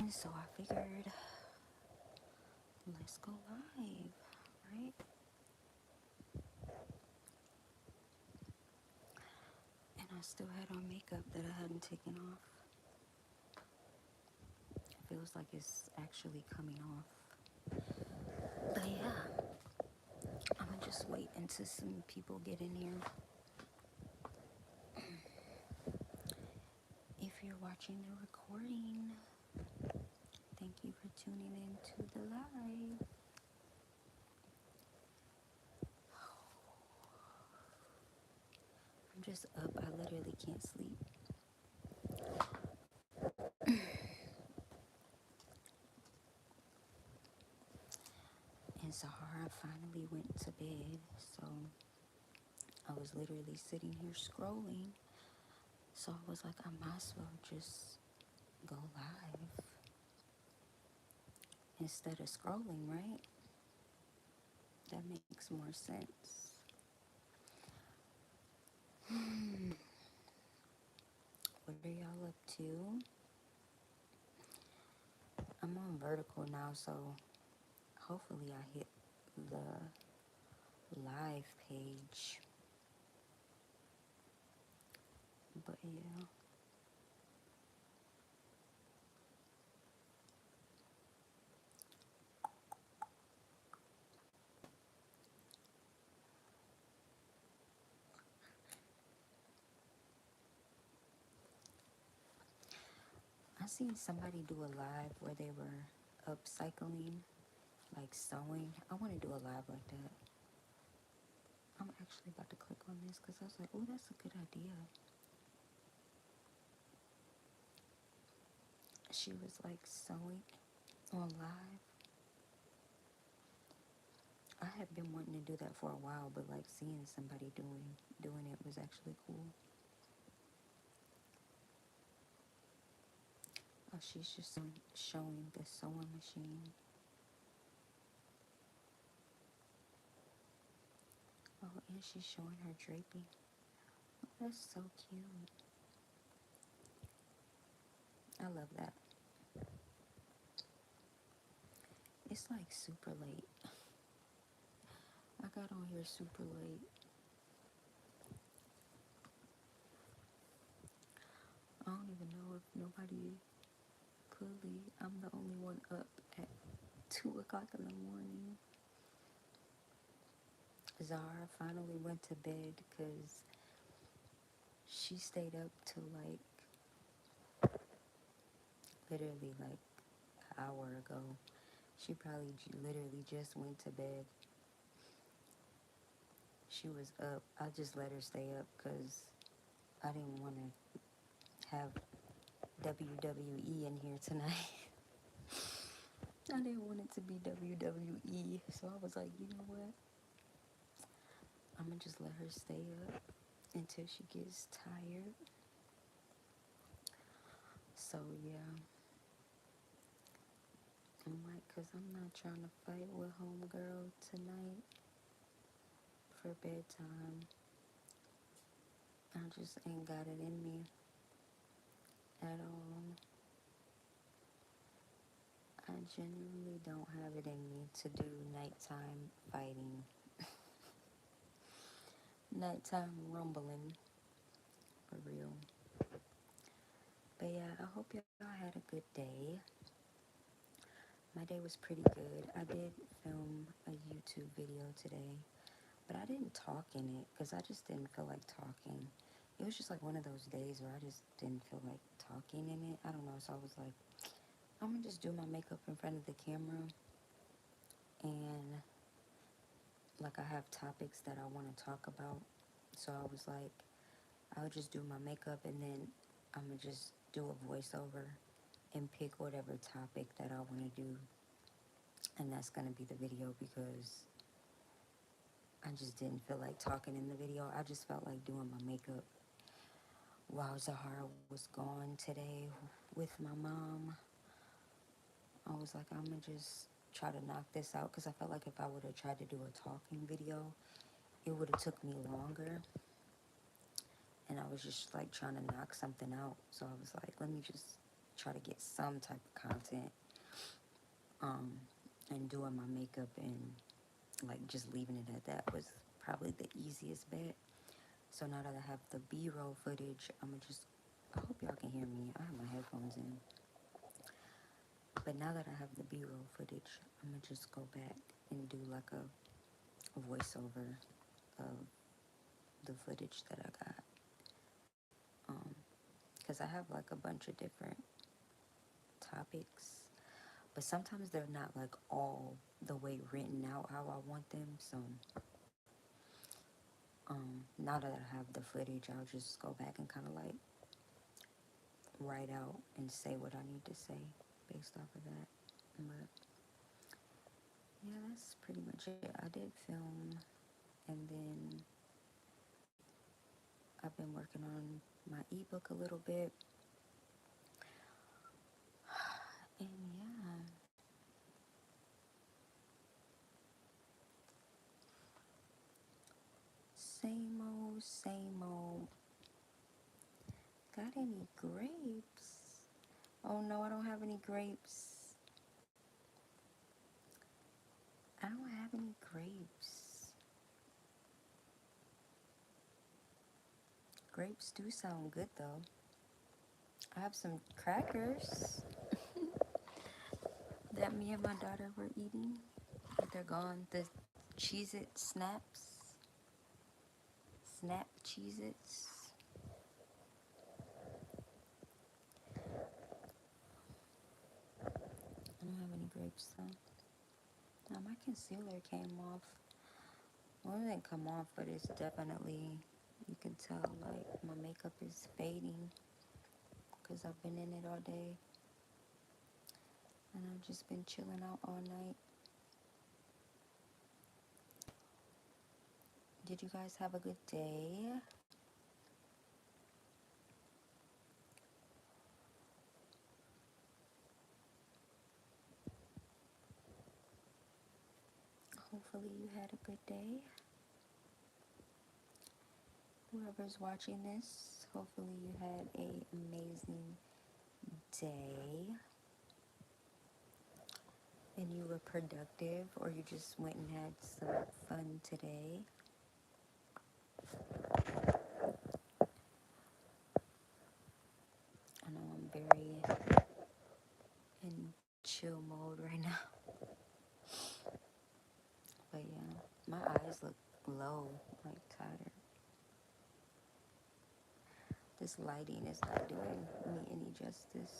And so I figured, let's go live, right? And I still had on makeup that I hadn't taken off. It feels like it's actually coming off. But yeah, I'm gonna just wait until some people get in here. If you're watching the recording, thank you for tuning in to the live. I'm just up. I literally can't sleep. And Sahara finally went to bed, so I was literally sitting here scrolling. So I was like, I might as well just go live instead of scrolling, right? That makes more sense. What are y'all up to? I'm on vertical now, so hopefully I hit the live page. But yeah. I seen somebody do a live where they were upcycling, like sewing. I want to do a live like that. I'm actually about to click on this because I was like, oh, that's a good idea. She was like sewing on live. I have been wanting to do that for a while, but like seeing somebody doing it was actually cool. Oh, she's just showing the sewing machine. Oh, and she's showing her draping. Oh, that's so cute. I love that. It's like super late. I got on here super late. I don't even know if nobody, clearly I'm the only one up at 2 o'clock in the morning. Zara finally went to bed because she stayed up till like literally like an hour ago. She probably literally just went to bed. She was up. I just let her stay up because I didn't want to have WWE in here tonight. I didn't want it to be WWE. So I was like, you know what? I'm going to just let her stay up until she gets tired. So yeah. I'm like, because I'm not trying to fight with homegirl tonight for bedtime. I just ain't got it in me at all. I genuinely don't have it in me to do nighttime fighting. Nighttime rumbling. For real. But yeah, I hope y'all had a good day. My day was pretty good. I did film a YouTube video today, but I didn't talk in it because I just didn't feel like talking. It was just like one of those days where I just didn't feel like talking in it. I don't know, so I was like, I'm gonna just do my makeup in front of the camera, and like I have topics that I want to talk about. So I was like, I'll just do my makeup and then I'm gonna just do a voiceover and pick whatever topic that I want to do, and that's gonna be the video because I just didn't feel like talking in the video. I just felt like doing my makeup while Zahara was gone today with my mom. I was like, I'm gonna just try to knock this out because I felt like if I would have tried to do a talking video, it would have took me longer. And I was just like trying to knock something out. So I was like, let me just try to get some type of content, um, and doing my makeup and like just leaving it at that was probably the easiest bet. So now that I have the B-roll footage, I'm gonna just, I hope y'all can hear me. I have my headphones in. But now that I have the B-roll footage, I'm gonna just go back and do like a voiceover of the footage that I got. Because I have like a bunch of different topics, but sometimes they're not like all the way written out how I want them. So now that I have the footage, I'll just go back and kind of like write out and say what I need to say based off of that. But yeah, that's pretty much it. I did film, and then I've been working on my ebook a little bit. And yeah, same old, same old. Got any grapes? Oh no, I don't have any grapes. I don't have any grapes. Grapes do sound good though. I have some crackers that me and my daughter were eating, but they're gone. The Cheez-It snaps. Snap Cheez-Its. I don't have any grapes though. Now my concealer came off. Well, it didn't come off, but it's definitely, you can tell like my makeup is fading because I've been in it all day. And I've just been chilling out all night. Did you guys have a good day? Hopefully you had a good day. Whoever's watching this, hopefully you had an amazing day and you were productive, or you just went and had some fun today. I know I'm very in chill mode right now. But yeah, my eyes look low, like tired. This lighting is not doing me any justice.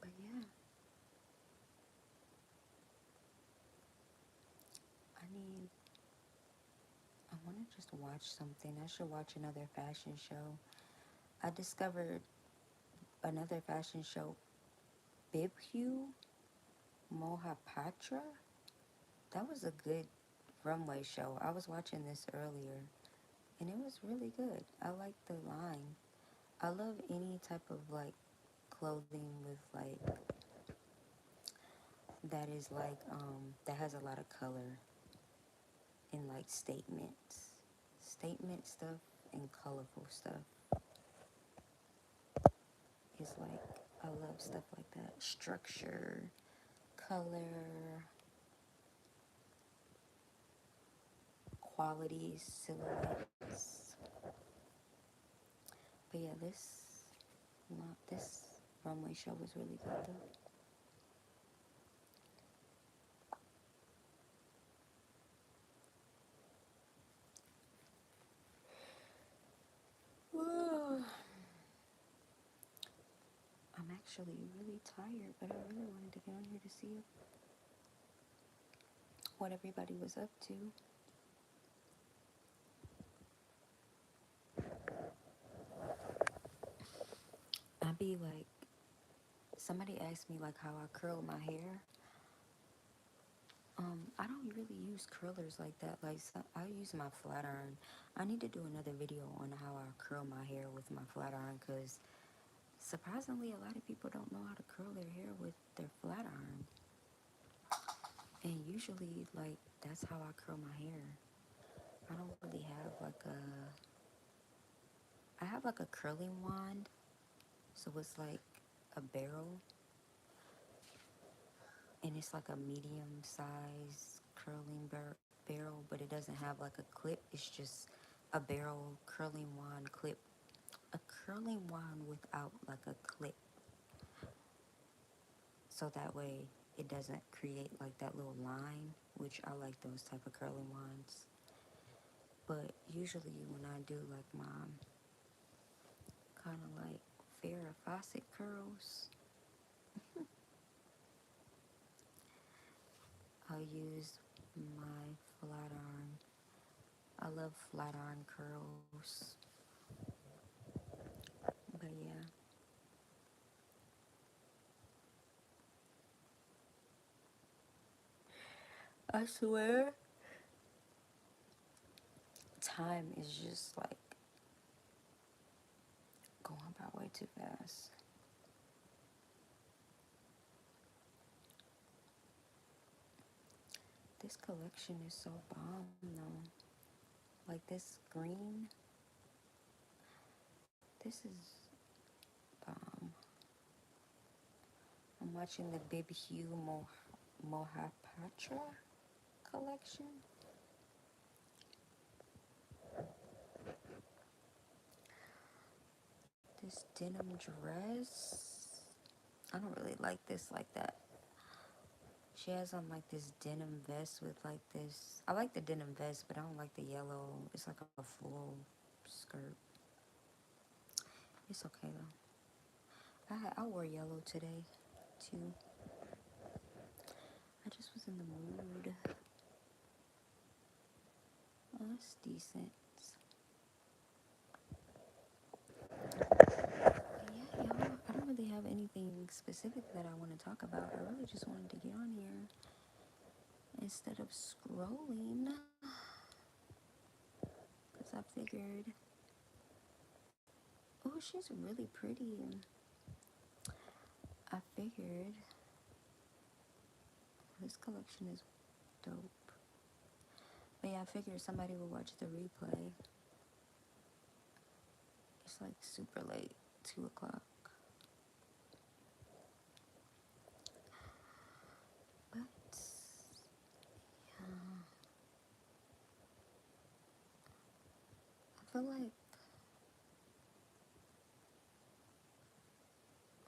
But yeah, I want to just watch something. I should watch another fashion show. I discovered another fashion show, Bibhu Mohapatra. That was a good runway show. I was watching this earlier, and it was really good. I like the line. I love any type of like clothing with like that is like that has a lot of color and like statement stuff and colorful stuff. It's like I love stuff like that. Structure, color, quality, silhouettes. But yeah, this runway show was really good though. I'm actually really tired, but I really wanted to get on here to see what everybody was up to. I'd be like, somebody asked me like how I curl my hair. I don't really use curlers like that. Like, so I use my flat iron. I need to do another video on how I curl my hair with my flat iron, because surprisingly a lot of people don't know how to curl their hair with their flat iron. And usually like that's how I curl my hair. I don't really have like a have like a curling wand, so it's like a barrel, and it's like a medium size curling barrel, but it doesn't have like a clip. It's just a barrel curling wand clip, a curling wand without like a clip, so that way it doesn't create like that little line, which I like those type of curling wands. But usually when I do like my kind of like Farrah Fawcett curls, I'll use my flat iron. I love flat iron curls. But yeah, I swear, time is just like going by way too fast. This collection is so bomb though. Like this green, this is bomb. I'm watching the Bib Hugh Mohapatra collection. This denim dress. I don't really like this like that. She has on like this denim vest with like this. I like the denim vest, but I don't like the yellow. It's like a full skirt. It's okay though. I wore yellow today too. I just was in the mood. Oh, that's decent. But yeah, y'all, I don't really have anything specific that I want to talk about. I really just wanted to get on here instead of scrolling. Because I figured, oh, she's really pretty. I figured this collection is dope. But yeah, I figured somebody would watch the replay. It's like super late, 2 o'clock. But yeah, I feel like,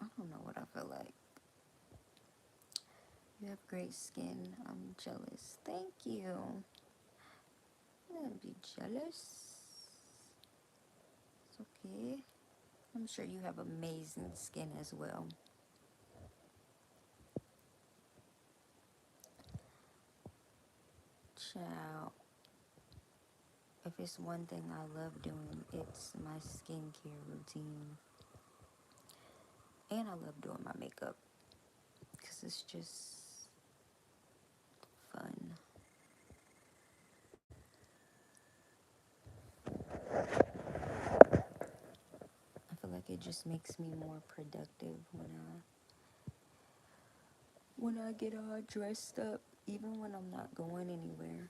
I don't know what I feel like. You have great skin. I'm jealous. Thank you. I'm gonna be jealous. It's okay. I'm sure you have amazing skin as well. Ciao. If it's one thing I love doing, it's my skincare routine. And I love doing my makeup because it's just fun. I feel like it just makes me more productive when I get all dressed up, even when I'm not going anywhere.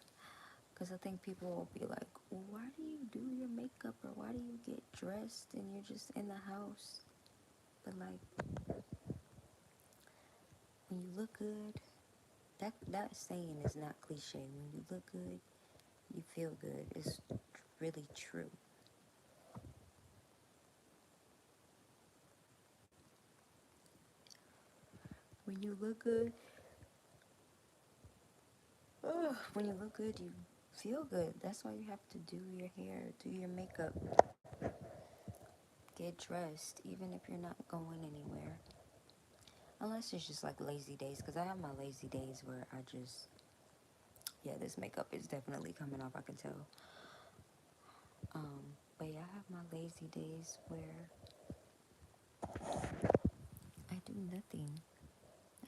Because I think people will be like, well, why do you do your makeup or why do you get dressed and you're just in the house? But like, when you look good, that saying is not cliche. When you look good, you feel good. It's really true. When you look good, when you look good, you feel good. That's why you have to do your hair, do your makeup, get dressed, even if you're not going anywhere. Unless it's just like lazy days, because I have my lazy days where I just, yeah, this makeup is definitely coming off, I can tell. But yeah, I have my lazy days where I do nothing.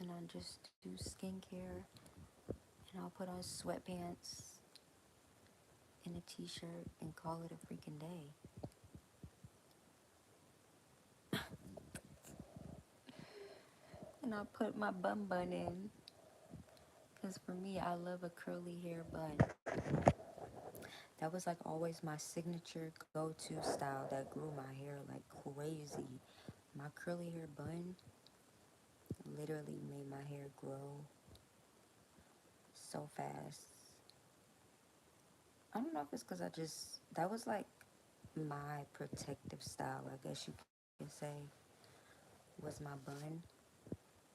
And I just do skincare, and I'll put on sweatpants and a t-shirt and call it a freaking day. And I'll put my bun in. Because for me, I love a curly hair bun. That was like always my signature go-to style that grew my hair like crazy. My curly hair bun literally made my hair grow so fast. I don't know if it's because I just, that was like my protective style, I guess you can say, was my bun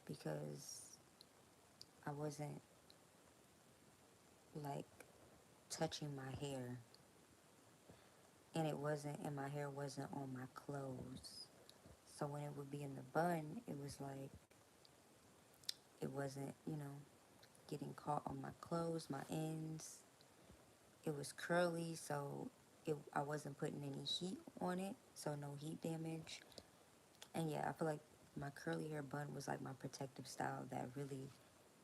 because I wasn't like touching my hair and my hair wasn't on my clothes. So when it would be in the bun, it was like, it wasn't, getting caught on my clothes, my ends. It was curly, so I wasn't putting any heat on it, so no heat damage. And yeah, I feel like my curly hair bun was like my protective style that really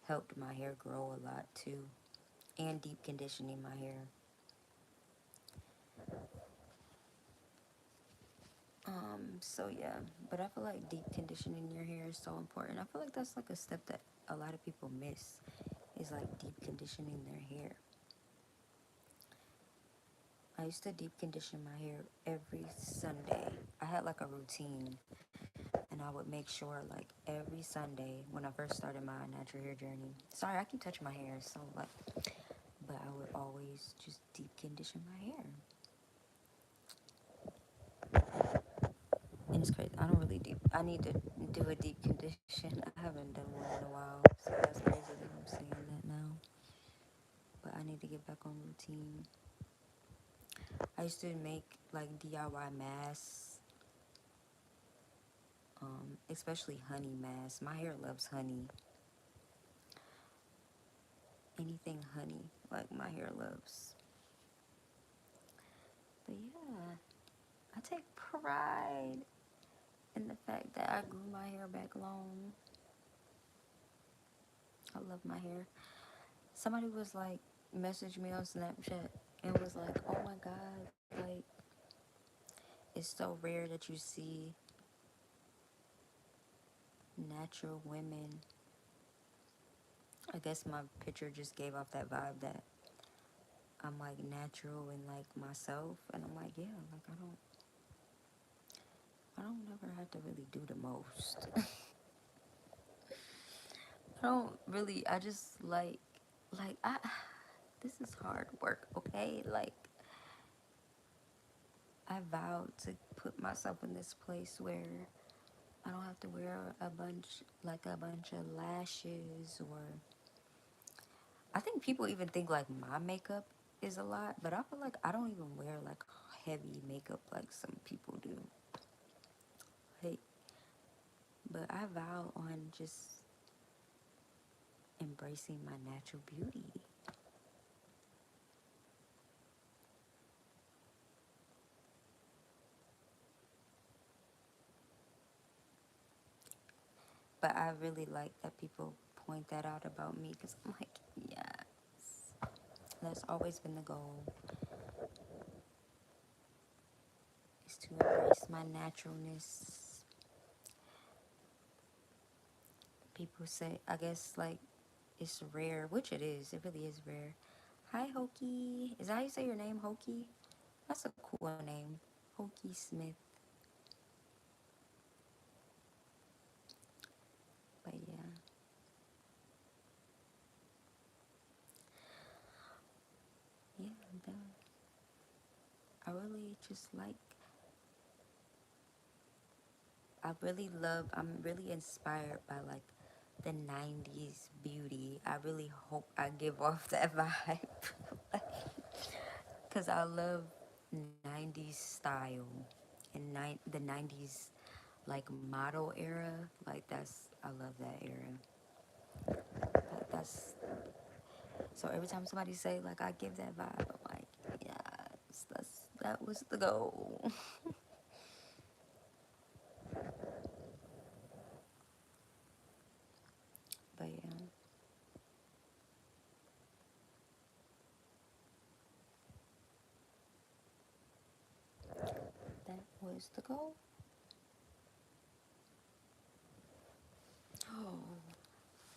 helped my hair grow a lot too. And deep conditioning my hair. So yeah, but I feel like deep conditioning your hair is so important. I feel like that's like a step that a lot of people miss is like deep conditioning their hair. I used to deep condition my hair every Sunday. I had like a routine and I would make sure like every Sunday when I first started my natural hair journey. Sorry, I keep touching my hair, so like, but I would always just deep condition my hair. And it's crazy. I don't really deep. I need to do a deep condition. I haven't done one in a while, so that's crazy that I'm saying that now. But I need to get back on routine. I used to make like DIY masks, especially honey masks. My hair loves honey. Anything honey, like my hair loves. But yeah, I take pride in the fact that I grew my hair back long. I love my hair. Somebody was like, messaged me on Snapchat and was like, oh my god, like, it's so rare that you see natural women. I guess my picture just gave off that vibe that I'm like natural and like myself. And I'm like, yeah, like I don't never have to really do the most. I don't really, I just I, this is hard work, okay? Like, I vowed to put myself in this place where I don't have to wear a bunch of lashes or, I think people even think like my makeup is a lot, but I feel like I don't even wear like heavy makeup like some people do. Like, but I vow on just embracing my natural beauty. But I really like that people point that out about me because I'm like, yes, that's always been the goal, is to embrace my naturalness. People say, I guess, like, it's rare, which it is. It really is rare. Hi, Hokie. Is that how you say your name, Hokie? That's a cool name. Hokie Smith. But yeah. Yeah, I really just like, I'm really inspired by like the 90s beauty. I really hope I give off that vibe. Because I love 90s style and the 90s like model era. Like I love that era. Like that's, so every time somebody say like I give that vibe, I'm like, yes, that was the goal. But yeah, that was the goal. Oh,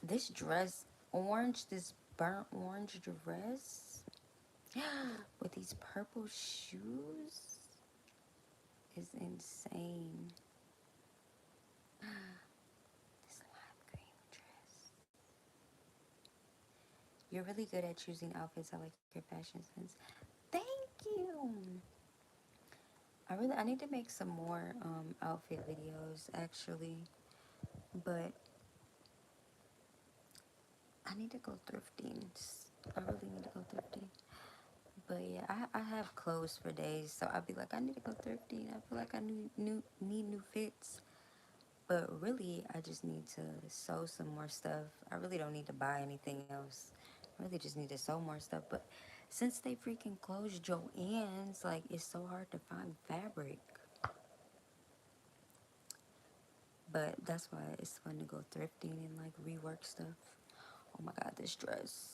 this dress, this burnt orange dress. with these purple shoes is insane. This lime green dress. You're really good at choosing outfits. I like your fashion sense. Thank you. I need to make some more outfit videos actually, but I need to go thrifting. I really need to go thrifting. But yeah, I have clothes for days, so I'll be like, I need to go thrifting. I feel like I need new fits. But really, I just need to sew some more stuff. I really don't need to buy anything else. I really just need to sew more stuff. But since they freaking closed Joann's, like, it's so hard to find fabric. But that's why it's fun to go thrifting and, like, rework stuff. Oh my god, this dress.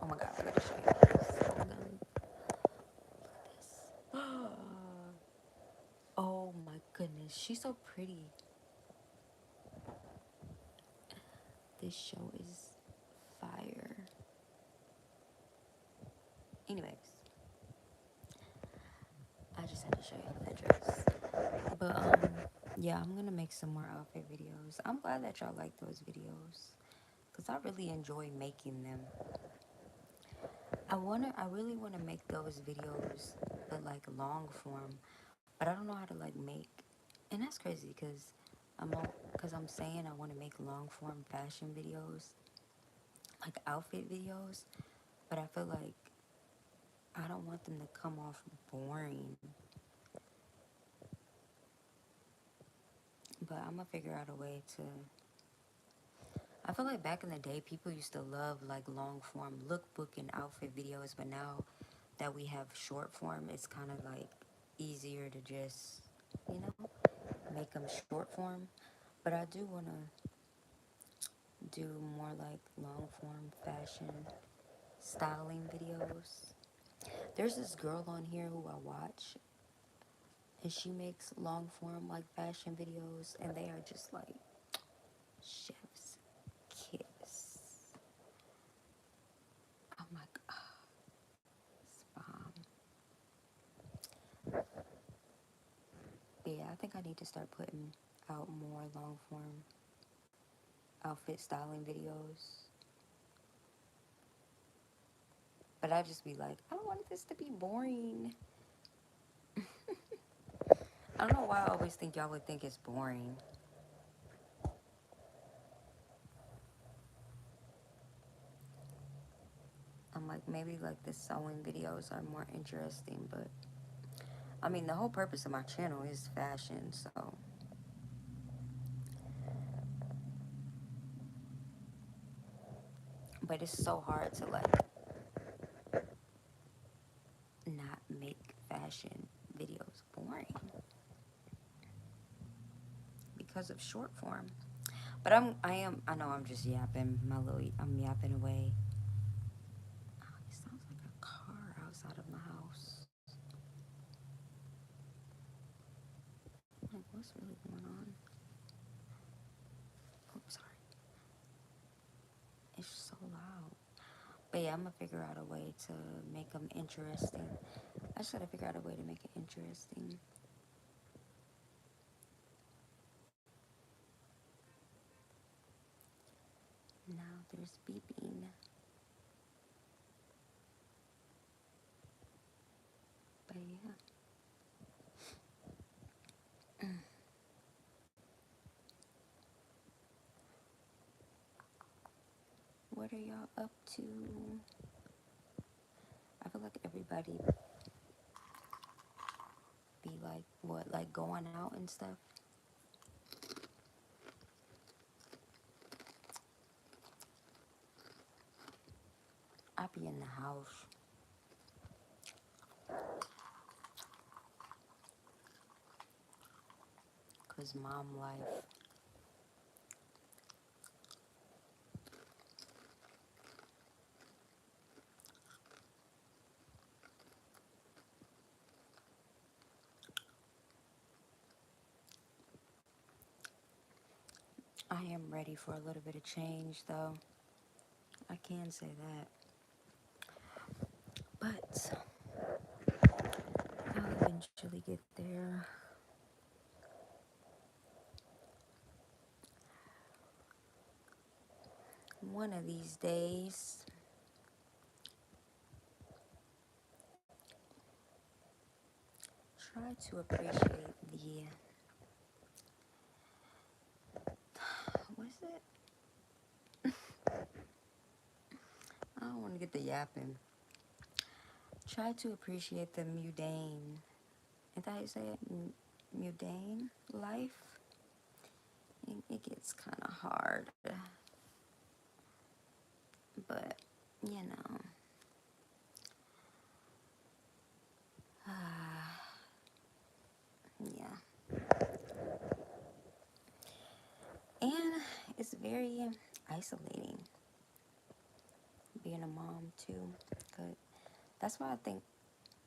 Oh my god, I gotta show you this. Oh my god, look at this. Oh my goodness, she's so pretty. This show is fire. Anyways, I just had to show you that dress. But yeah, I'm gonna make some more outfit videos. I'm glad that y'all like those videos, cause I really enjoy making them. I really wanna make those videos, but like long form. But I don't know how to like make, and that's crazy, cause I'm saying I want to make long form fashion videos, like outfit videos, but I feel like I don't want them to come off boring. But I'm gonna figure out a way to. I feel like back in the day, people used to love like long form lookbook and outfit videos, but now that we have short form, it's kind of like easier to just, you know, make them short form. But I do want to do more like long form fashion styling videos. There's this girl on here who I watch, and she makes long form like fashion videos, and they are just like chef's kiss. I'm like, oh, it's bomb. But yeah, I think I need to start putting out more long form outfit styling videos. But I just be like, I don't want this to be boring. I don't know why I always think y'all would think it's boring. I'm like, maybe like the sewing videos are more interesting, but I mean, the whole purpose of my channel is fashion, so. But it's so hard to like not make fashion videos boring because of short form. But I know I'm just yapping. I'm yapping away. Oh, it sounds like a car outside of my house. Like, what's really going on? Oh, sorry. It's so loud. But yeah, I'm gonna figure out a way to make them interesting. I just gotta figure out a way to make it interesting. Now there's beeping. But yeah. What are y'all up to? I feel like everybody be like, what, like going out and stuff? I be in the house. Cause mom life. I am ready for a little bit of change though. I can say that. But I'll eventually get there. One of these days. Try to appreciate the, what is it? I don't want to get the yapping. Try to appreciate the mundane. Is that how you say it? Mundane life. It gets kind of hard, but you know, yeah. And it's very isolating being a mom too. Cause that's why I think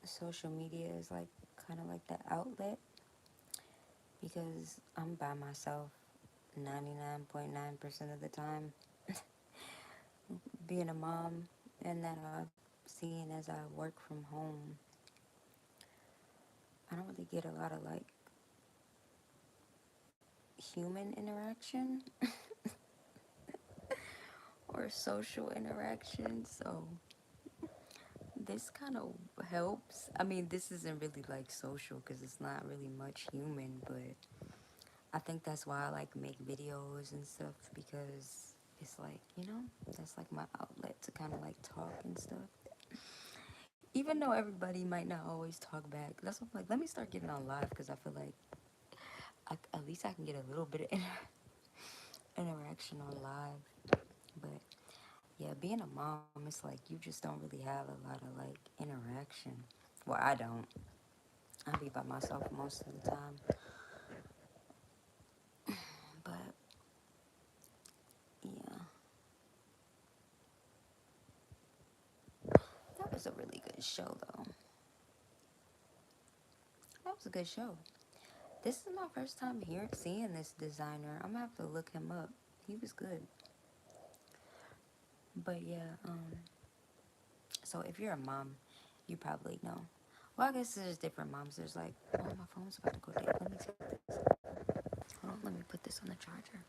social media is like kind of like the outlet, because I'm by myself 99.9% of the time. Being a mom, and that seeing as I work from home, I don't really get a lot of like human interaction or social interaction. So this kind of helps. I mean, this isn't really like social because it's not really much human, but I think that's why I like make videos and stuff, because it's like, that's like my outlet to kind of like talk and stuff. Even though everybody might not always talk back. That's what I'm like, let me start getting on live, because I feel like at least I can get a little bit of interaction on live. But yeah, being a mom, it's like you just don't really have a lot of like interaction. Well, I don't. I be by myself most of the time. But yeah, that was a really good show though. That was a good show. This is my first time here seeing this designer. I'm gonna have to look him up. He was good. But yeah, so if you're a mom, you probably know. Well, I guess there's different moms. There's like, oh, my phone's about to go dead. Let me take this. Hold on, let me put this on the charger.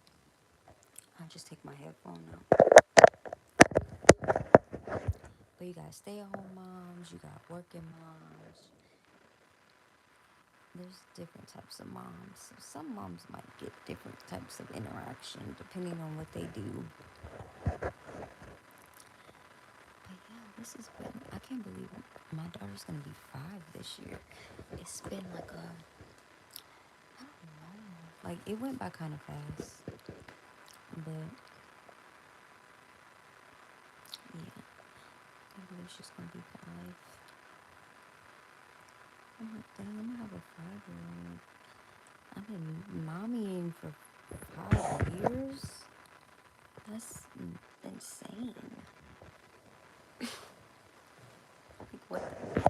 I'll just take my headphone out. But you got stay-at-home moms, you got working moms. There's different types of moms. So some moms might get different types of interaction depending on what they do. But yeah, this has been, I can't believe my daughter's gonna be 5 this year. It's been like I don't know. Like, it went by kind of fast. But yeah, I can't believe she's gonna be 5. I'm like, dang, I'm gonna have a 5-year-old. I've been mommying for 5 years. That's insane. Like, what the?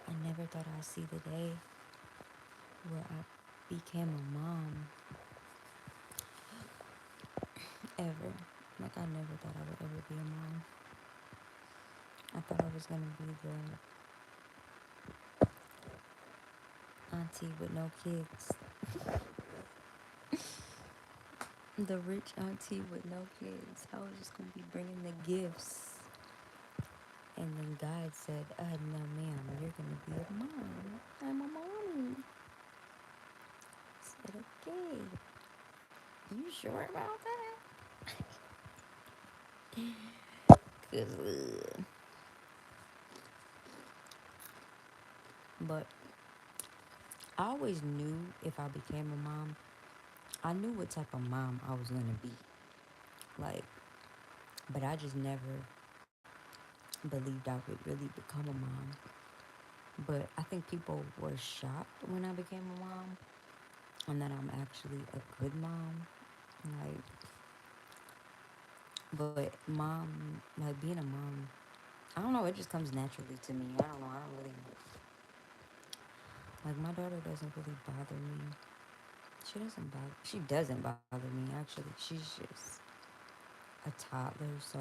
I never thought I'd see the day where I became a mom, ever. Like, I never thought I would ever be a mom. I thought I was gonna be the auntie with no kids. The rich auntie with no kids. I was just gonna be bringing the gifts. And then God said, no, ma'am, you're gonna be a mom. I'm a mommy. I said, okay. You sure about that? Cause, but I always knew if I became a mom, I knew what type of mom I was gonna be. Like, but I just never believed I would really become a mom. But I think people were shocked when I became a mom, and that I'm actually a good mom. Like, but like being a mom, I don't know, it just comes naturally to me. I don't know, I don't really, like, my daughter doesn't really bother me. She doesn't bother me, actually. She's just, a toddler, so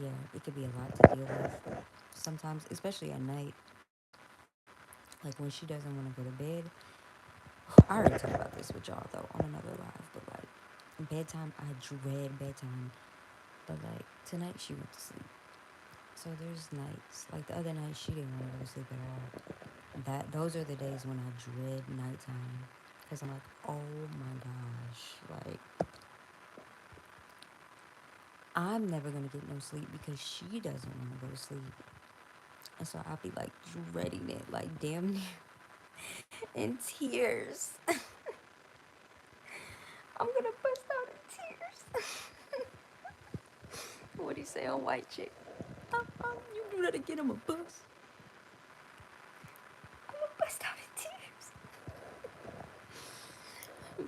yeah, it could be a lot to deal with sometimes, especially at night. Like when she doesn't want to go to bed. I already talked about this with y'all though on another live, but like bedtime, I dread bedtime. But like tonight she went to sleep. So there's nights like the other night she didn't want to go to sleep at all. Those are the days when I dread nighttime because I'm like, oh my gosh, like I'm never gonna get no sleep because she doesn't want to go to sleep, and so I'll be like dreading it, like damn near in tears. I'm gonna bust out in tears. What do you say on White Chick? You do that again, I'm a bust. I'm gonna bust out in tears.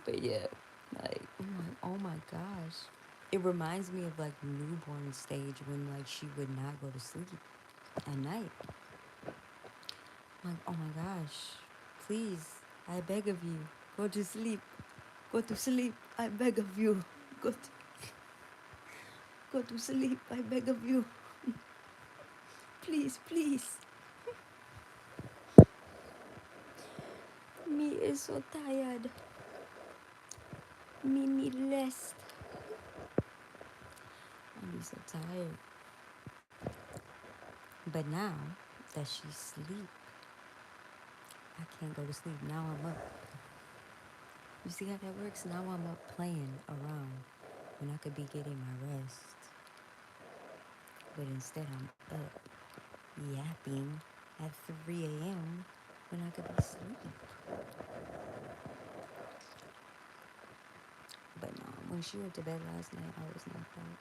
But yeah, like oh my gosh. It reminds me of like newborn stage when like she would not go to sleep at night. Like, oh my gosh, please, I beg of you, go to sleep. Go to sleep, I beg of you. Go to, go to sleep, I beg of you. Please, please. Me is so tired. Me need rest. I be so tired. But now that she's asleep, I can't go to sleep. Now I'm up. You see how that works? Now I'm up playing around when I could be getting my rest. But instead I'm up yapping at 3 a.m. when I could be asleep. But no, when she went to bed last night, I was knocked out.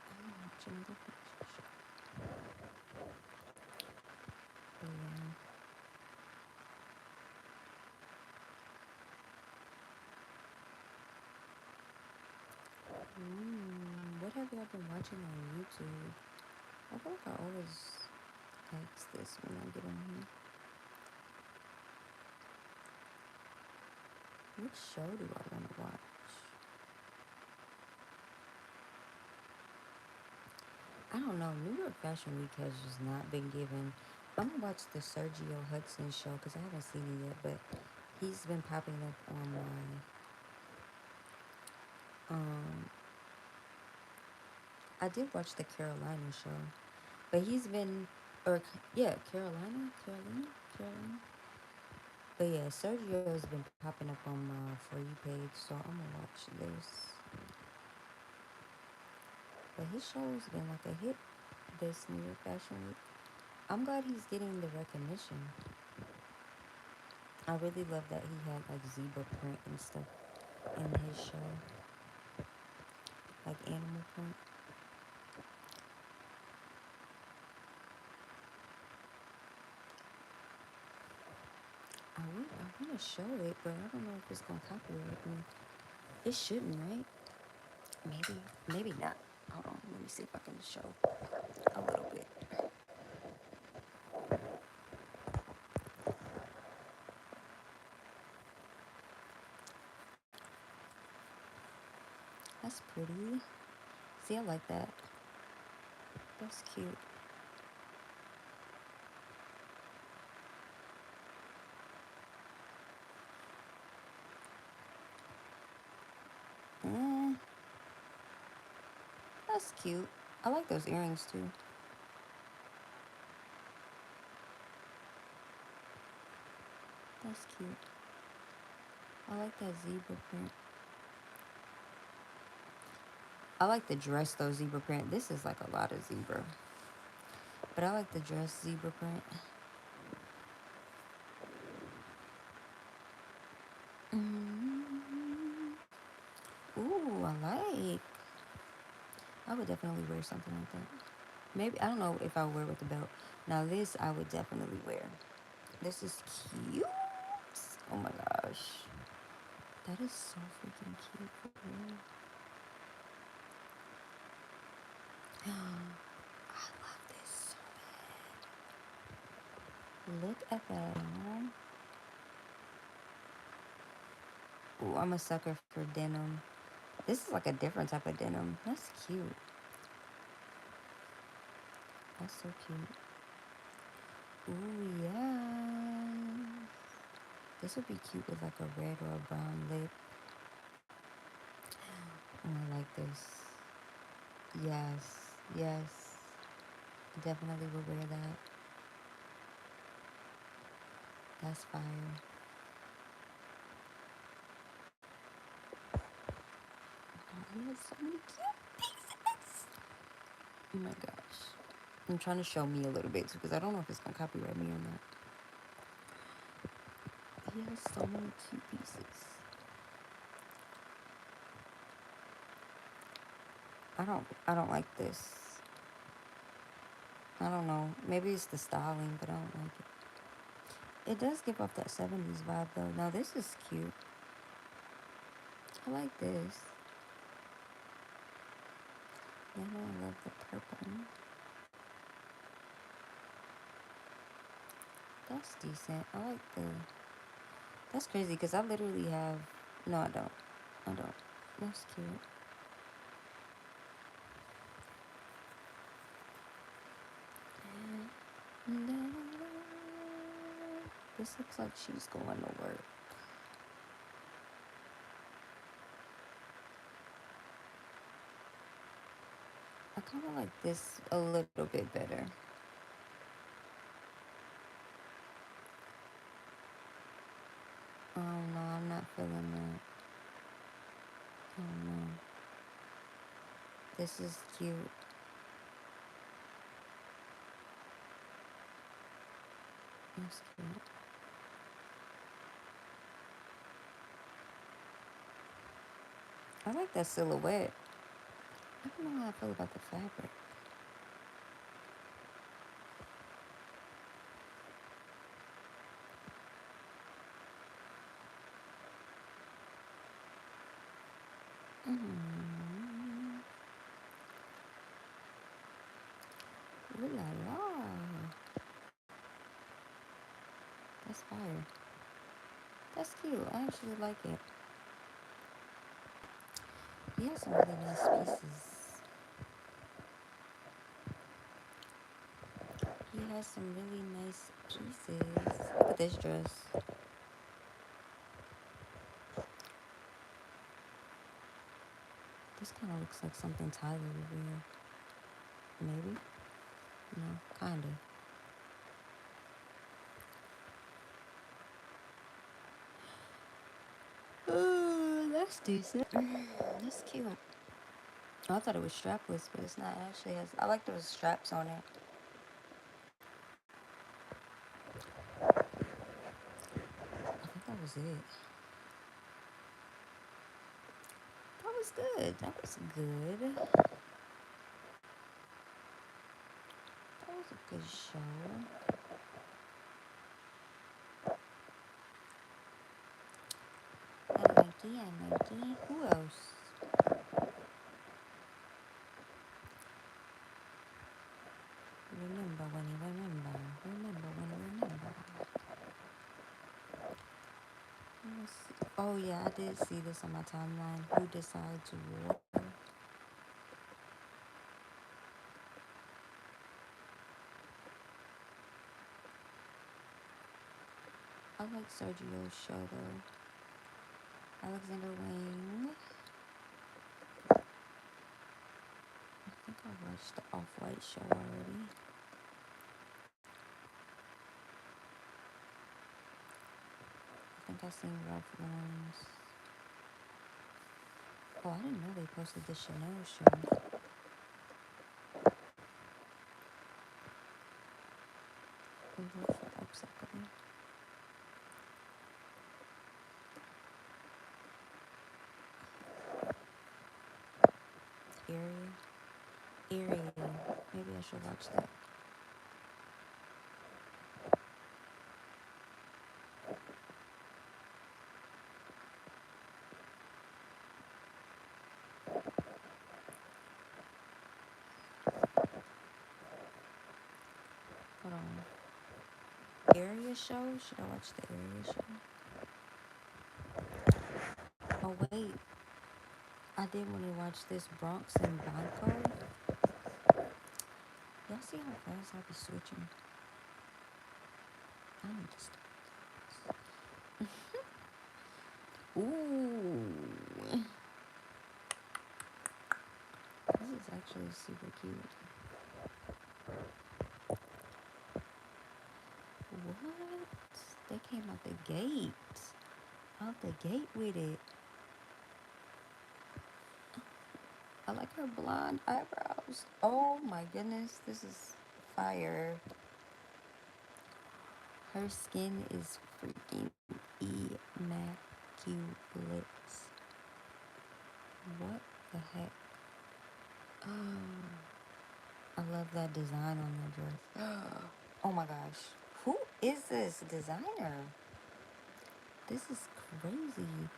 I'm watching a different show. But yeah. What have y'all been watching on YouTube? I feel like I always ask this when I get on here. Which show do I want to watch? I don't know. New York Fashion Week has just not been given. I'm gonna watch the Sergio Hudson show because I haven't seen it yet, but he's been popping up on my. I did watch the Carolina show, but he's been, or yeah, Carolina. But yeah, Sergio's been popping up on my For You page, so I'm gonna watch this. But his show's been like a hit this New York Fashion Week. I'm glad he's getting the recognition. I really love that he had like zebra print and stuff in his show, like animal print. I want to show it, but I don't know if it's gonna copyright me. It shouldn't, right? Maybe not. Hold on, let me see if I can show a little bit. That's pretty. See, I like that. That's cute. Mm, that's cute. I like those earrings too. That's cute. I like that zebra print. I like the dress though, zebra print. This is like a lot of zebra. But I like the dress zebra print. Mm. Ooh, I like. I would definitely wear something like that. Maybe, I don't know if I would wear with the belt. Now this I would definitely wear. This is cute. Oh my gosh. That is so freaking cute for real. I love this so Look at that, huh? Ooh, I'm a sucker for denim. This is like a different type of denim. That's cute. That's so cute. Ooh, yeah. This would be cute with like a red or a brown lip. Oh, I like this. Yes, yes. Definitely will wear that. That's fire. Oh, he has so many cute pieces. Oh my gosh. I'm trying to show me a little bit too because I don't know if it's gonna copyright me or not. He has so many cute pieces. I don't like this. I don't know. Maybe it's the styling, but I don't like it. It does give off that 70s vibe though. Now this is cute. I like this. Then I love the purple. That's decent. I like the. That's crazy because I literally have. No, I don't. I don't. That's cute. This looks like she's going to work. I kind of like this a little bit better. Oh no, I'm not feeling that. Oh no. This is cute. That's cute. I like that silhouette. I don't know how I feel about the fabric. Mm. Ooh la la. That's fire. That's cute. I actually like it. He has some really nice pieces. He has some really nice pieces. Look at this dress. This kind of looks like something Tyler would wear. Maybe? No, kind of. Oh, that's decent. That's cute. Oh, I thought it was strapless, but it's not. It actually has. I like those straps on it. I think that was it. That was good. That was good. That was a good show. I like it. Who else? Remember when you remember. Remember when you remember. Oh yeah, I did see this on my timeline. Who decides war? I like Sergio's show though. Alexander Wang. I think I watched the Off-White show already. I think I seen Ralph Lauren's. Oh, I didn't know they posted the Chanel show. We vote for upcycling. Area. Area. Maybe I should watch that. Hold on. Area show? Should I watch the area show? Oh wait, I did want to watch this Bronx and Banco. Y'all see how fast I be switching? I need to stop. Ooh, this is actually super cute. What? They came out the gate. Out the gate with it. I like her blonde eyebrows. Oh my goodness, this is fire. Her skin is freaking immaculate. What the heck? Oh, I love that design on that dress. Oh my gosh. Who is this designer? This is crazy.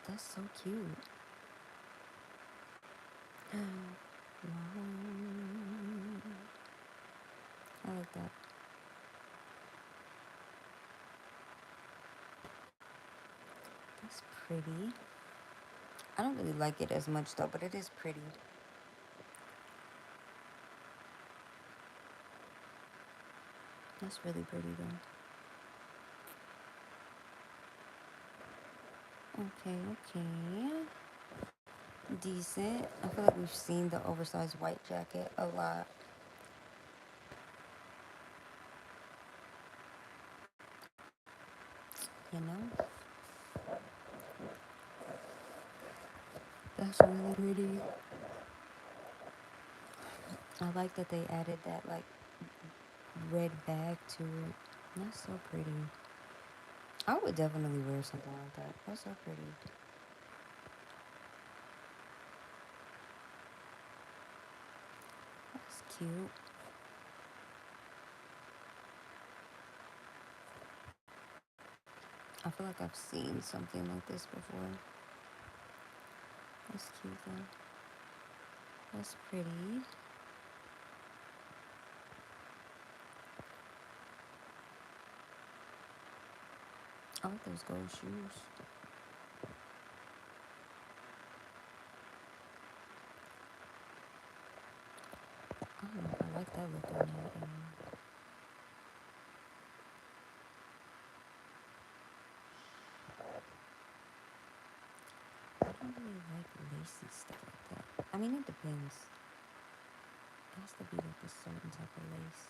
That's so cute. I like that. That's pretty. I don't really like it as much though, but it is pretty. That's really pretty though. Okay, okay. Decent. I feel like we've seen the oversized white jacket a lot. You know? That's really pretty. I like that they added that like red bag to it. That's so pretty. I would definitely wear something like that. That's so pretty. That's cute. I feel like I've seen something like this before. That's cute though. That's pretty. I like those gold shoes. I don't know if I like that look on that. I don't really like lacy stuff like that. I mean, it depends. It has to be like a certain type of lace.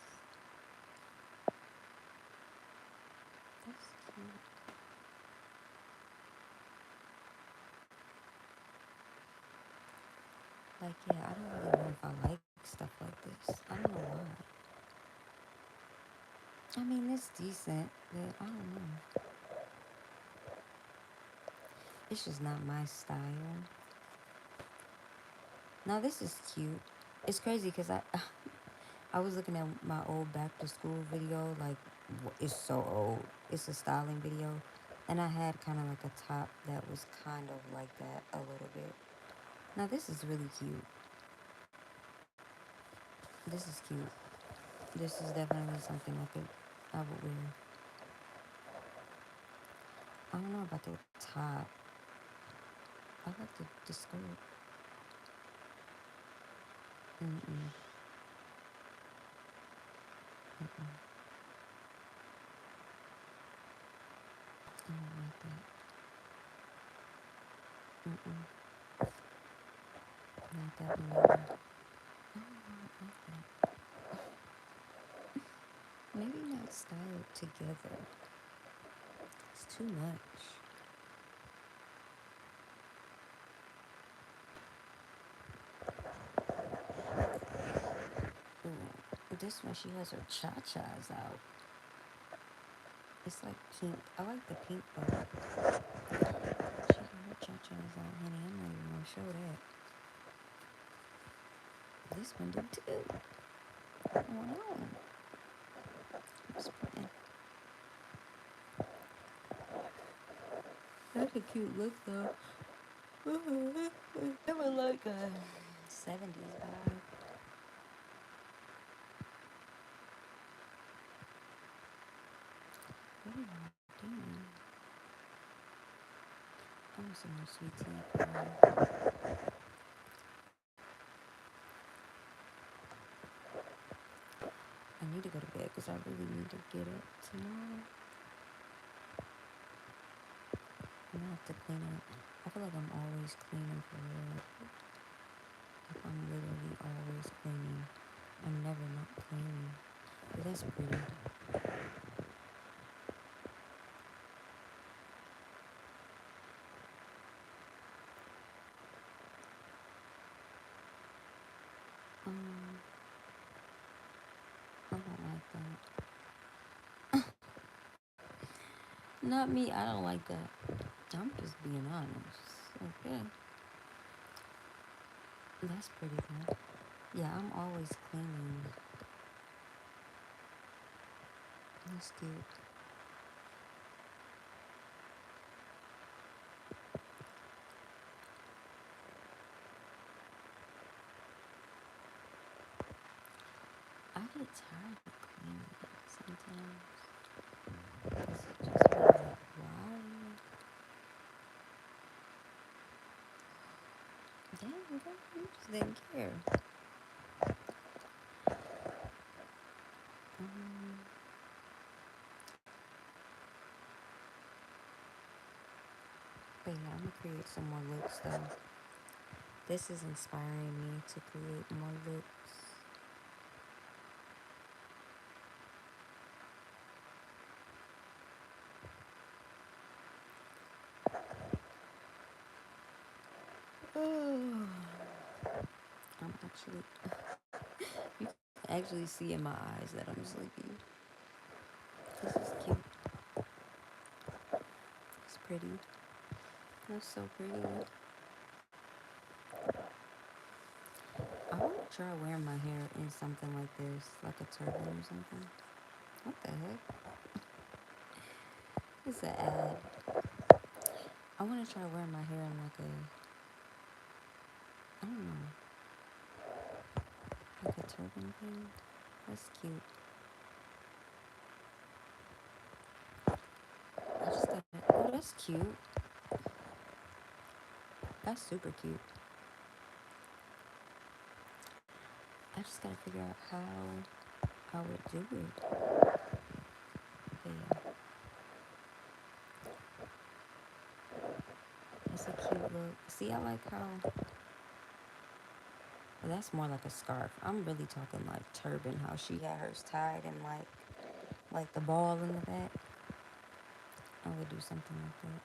That's cute. Like, yeah, I don't really know if I like stuff like this. I don't know why. I mean, it's decent, but I don't know. It's just not my style. Now, this is cute. It's crazy because I was looking at my old back to school video. Like, it's so old. It's a styling video. And I had kind of like a top that was kind of like that a little bit. Now, this is really cute. This is cute. This is definitely something I would wear. I don't know about the top. I like the skirt. Mm-mm. Mm-mm. I don't like that. Mm-mm. Not that one either. I don't know. Like that. Maybe not styled together. It's too much. Ooh. This one, she has her cha-chas out. It's like pink. I like the pink part. She got her cha-chas out, honey. I'm not even gonna show that. This one did too. I don't know. Just putting. That's a cute look though. It was like a 70s vibe. some more sweet tea for me. I need to go to bed because I really need to get up tomorrow. I'm gonna have to clean up. I feel like I'm always cleaning for real. Like I'm literally always cleaning. I'm never not cleaning. But that's pretty. Um, I don't like that. Not me. I don't like that. I'm just being honest. Okay. That's pretty good. Yeah, I'm always cleaning. That's cute. I get tired of cleaning sometimes. It's just be like, why? Dang, girl, you just didn't care. Um, but yeah, I'm gonna create some more looks though. This is inspiring me to create more looks. I'm actually, you can actually see in my eyes that I'm sleepy. This is cute. It's pretty. That's so pretty. I want to try wearing my hair in something like this, like a turban or something. What the heck? It's an ad. I want to try wearing my hair in like a, I don't know, like a turban thing. That's cute. I just gotta, oh, that's cute. That's super cute. I just gotta figure out how I would do it. But yeah, it's a cute look. See, I like how, well, that's more like a scarf. I'm really talking like turban, how she had hers tied and like the ball in the back. I would do something like that.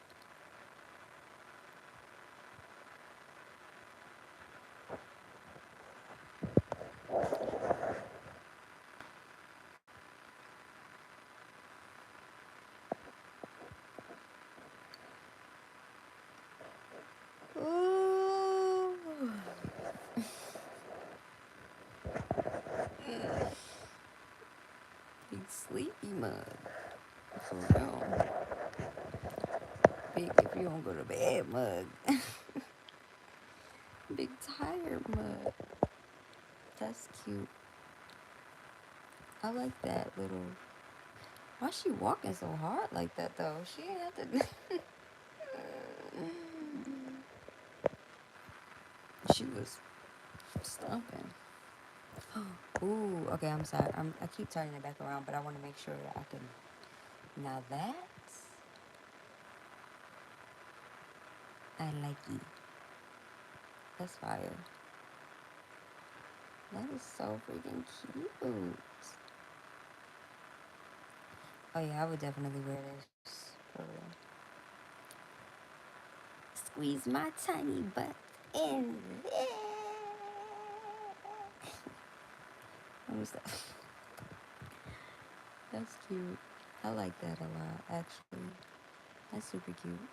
Ooh. Big sleepy mug. For real. Big if you don't go to bed mug. Big tired mug. That's cute. I like that little. Why she walking so hard like that though? She ain't have to. She was stomping. Ooh, okay, I'm sorry. I keep turning it back around, but I want to make sure that I can. Now that's. I like it. That's fire. That is so freaking cute. Oh yeah, I would definitely wear this. For real. Squeeze my tiny butt in there. Let me stop. That's cute. I like that a lot, actually. That's super cute.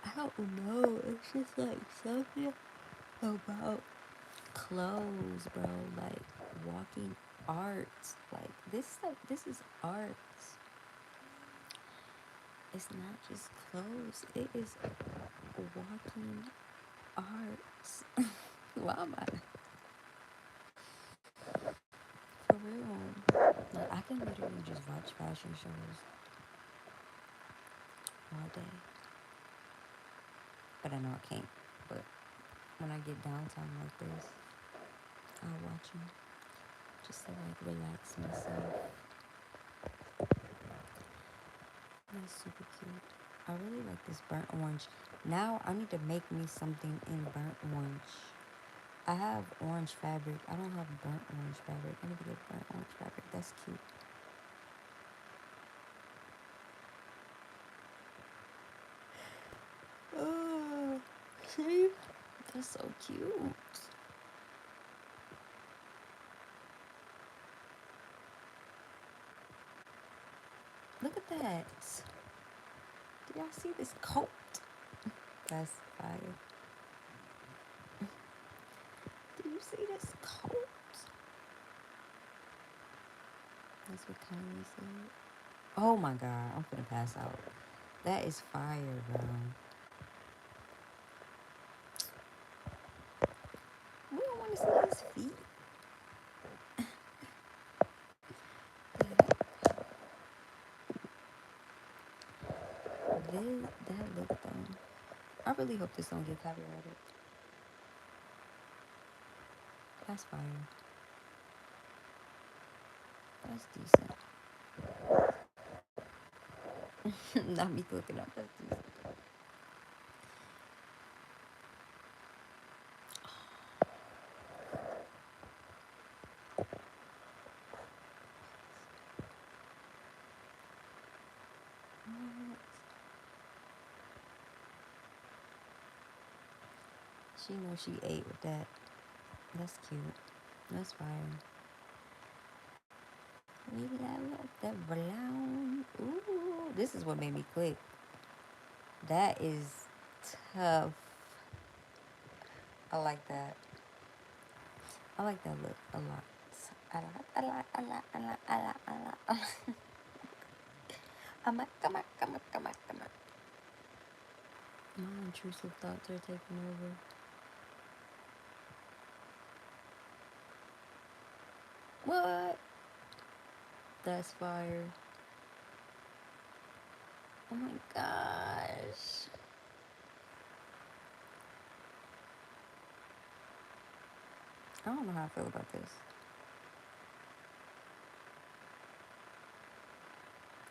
I don't know. It's just like something about clothes, bro. Like walking art. Like this stuff. This is art. It's not just clothes. It is walking art. Why am I for real? Like I can literally just watch fashion shows day. But I know I can't. But when I get downtime like this, I'll watch them just to like relax myself. That's super cute. I really like this burnt orange. Now I need to make me something in burnt orange. I have orange fabric. I don't have burnt orange fabric. I need to get burnt orange fabric. That's cute. Oh, see? That's so cute. Look at that. Do y'all see this coat? That's fire. Do you see this coat? That's what Kylie said. Oh my god, I'm gonna pass out. That is fire, bro. We don't want to see his feet. That look though. I really hope this don't get copyrighted. That's fire. That's decent. Not me looking up. That's decent. What? She knows she ate with that. That's cute. That's fire. Maybe I love that brown. Ooh, this is what made me click. That is tough. I like that. I like that look a lot. A lot. Come on. My intrusive thoughts are taking over. What? That's fire. Oh my gosh. I don't know how I feel about this.